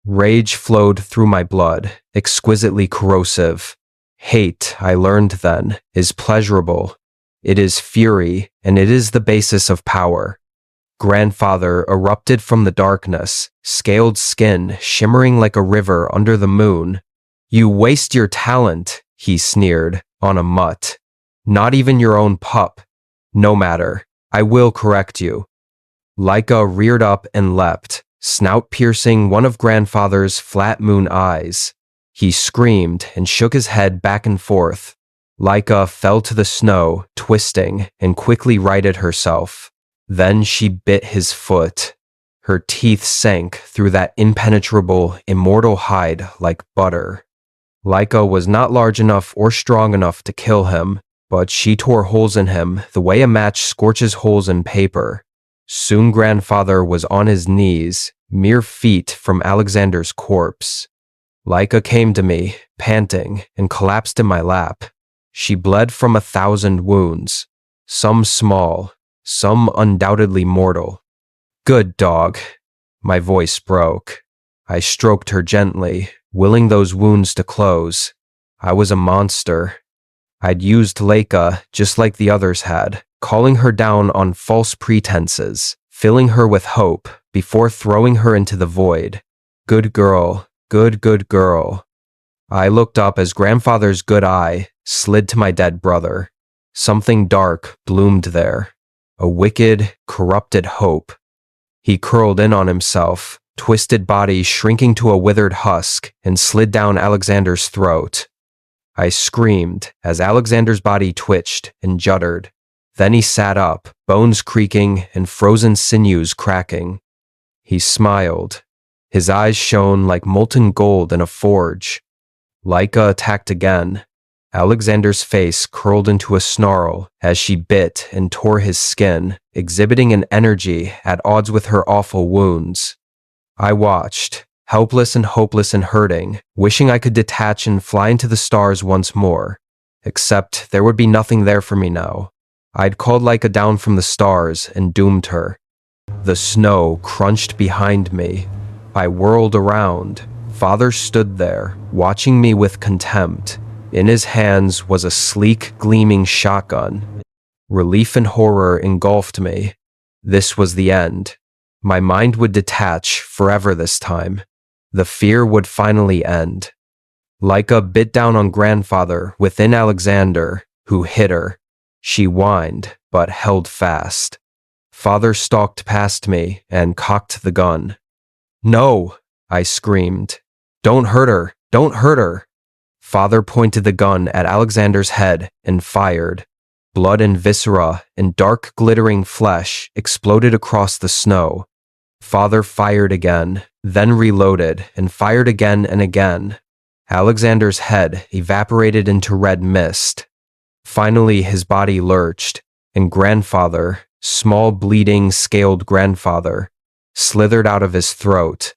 Rage flowed through my blood, exquisitely corrosive. Hate, I learned then, is pleasurable. It is fury, and it is the basis of power. Grandfather erupted from the darkness, scaled skin shimmering like a river under the moon. "You waste your talent," he sneered, on a mutt. "Not even your own pup. No matter, I will correct you." Laika reared up and leapt, snout piercing one of Grandfather's flat moon eyes. He screamed and shook his head back and forth. Laika fell to the snow, twisting, and quickly righted herself. Then she bit his foot. Her teeth sank through that impenetrable, immortal hide like butter. Laika was not large enough or strong enough to kill him, but she tore holes in him the way a match scorches holes in paper. Soon Grandfather was on his knees, mere feet from Alexander's corpse. Laika came to me, panting, and collapsed in my lap. She bled from 1,000 wounds, some small, some undoubtedly mortal. "Good dog." My voice broke. I stroked her gently, willing those wounds to close. I was a monster. I'd used Laika just like the others had, calling her down on false pretenses, filling her with hope before throwing her into the void. Good girl, good girl. I looked up as Grandfather's good eye slid to my dead brother. Something dark bloomed there, a wicked, corrupted hope. He curled in on himself, twisted body shrinking to a withered husk, and slid down Alexander's throat. I screamed as Alexander's body twitched and juddered. Then he sat up, bones creaking and frozen sinews cracking. He smiled. His eyes shone like molten gold in a forge. Laika attacked again. Alexander's face curled into a snarl as she bit and tore his skin, exhibiting an energy at odds with her awful wounds. I watched, helpless and hopeless and hurting, wishing I could detach and fly into the stars once more. Except there would be nothing there for me now. I'd called Laika down from the stars and doomed her. The snow crunched behind me. I whirled around. Father stood there, watching me with contempt. In his hands was a sleek, gleaming shotgun. Relief and horror engulfed me. This was the end. My mind would detach forever this time. The fear would finally end. Laika bit down on grandfather within Alexander, who hit her. She whined, but held fast. Father stalked past me and cocked the gun. "No!" I screamed. "Don't hurt her! Don't hurt her!" Father pointed the gun at Alexander's head and fired. Blood and viscera and dark glittering flesh exploded across the snow. Father fired again, then reloaded and fired again and again. Alexander's head evaporated into red mist. Finally, his body lurched, and grandfather, small bleeding scaled grandfather, slithered out of his throat.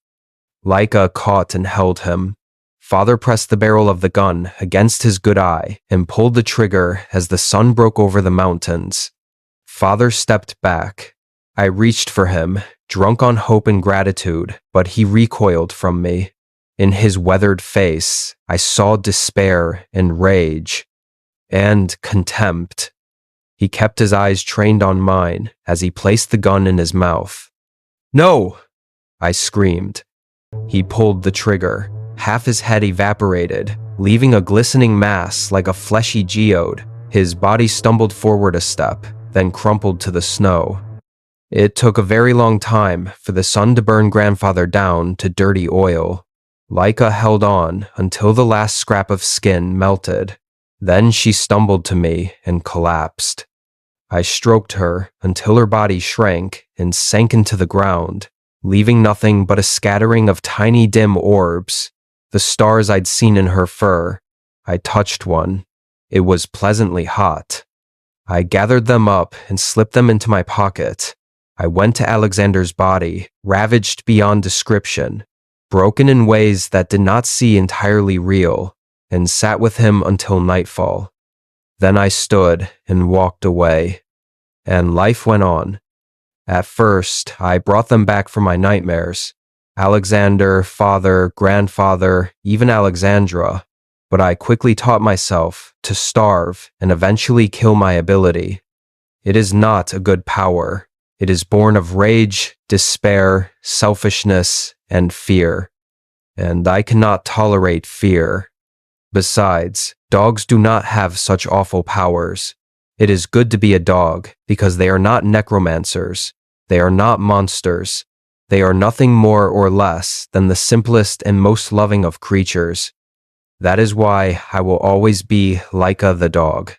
Laika caught and held him. Father pressed the barrel of the gun against his good eye and pulled the trigger as the sun broke over the mountains. Father stepped back. I reached for him, drunk on hope and gratitude, but he recoiled from me. In his weathered face, I saw despair and rage and contempt. He kept his eyes trained on mine as he placed the gun in his mouth. "No!" I screamed. He pulled the trigger. Half his head evaporated, leaving a glistening mass like a fleshy geode. His body stumbled forward a step, then crumpled to the snow. It took a very long time for the sun to burn grandfather down to dirty oil. Laika held on until the last scrap of skin melted. Then she stumbled to me and collapsed. I stroked her until her body shrank and sank into the ground, leaving nothing but a scattering of tiny dim orbs, the stars I'd seen in her fur. I touched one. It was pleasantly hot. I gathered them up and slipped them into my pocket. I went to Alexander's body, ravaged beyond description, broken in ways that did not seem entirely real, and sat with him until nightfall. Then I stood and walked away, and life went on. At first, I brought them back from my nightmares. Alexander, father, grandfather, even Alexandra. But I quickly taught myself to starve and eventually kill my ability. It is not a good power. It is born of rage, despair, selfishness, and fear. And I cannot tolerate fear. Besides, dogs do not have such awful powers. It is good to be a dog because they are not necromancers. They are not monsters. They are nothing more or less than the simplest and most loving of creatures. That is why I will always be Laika the dog.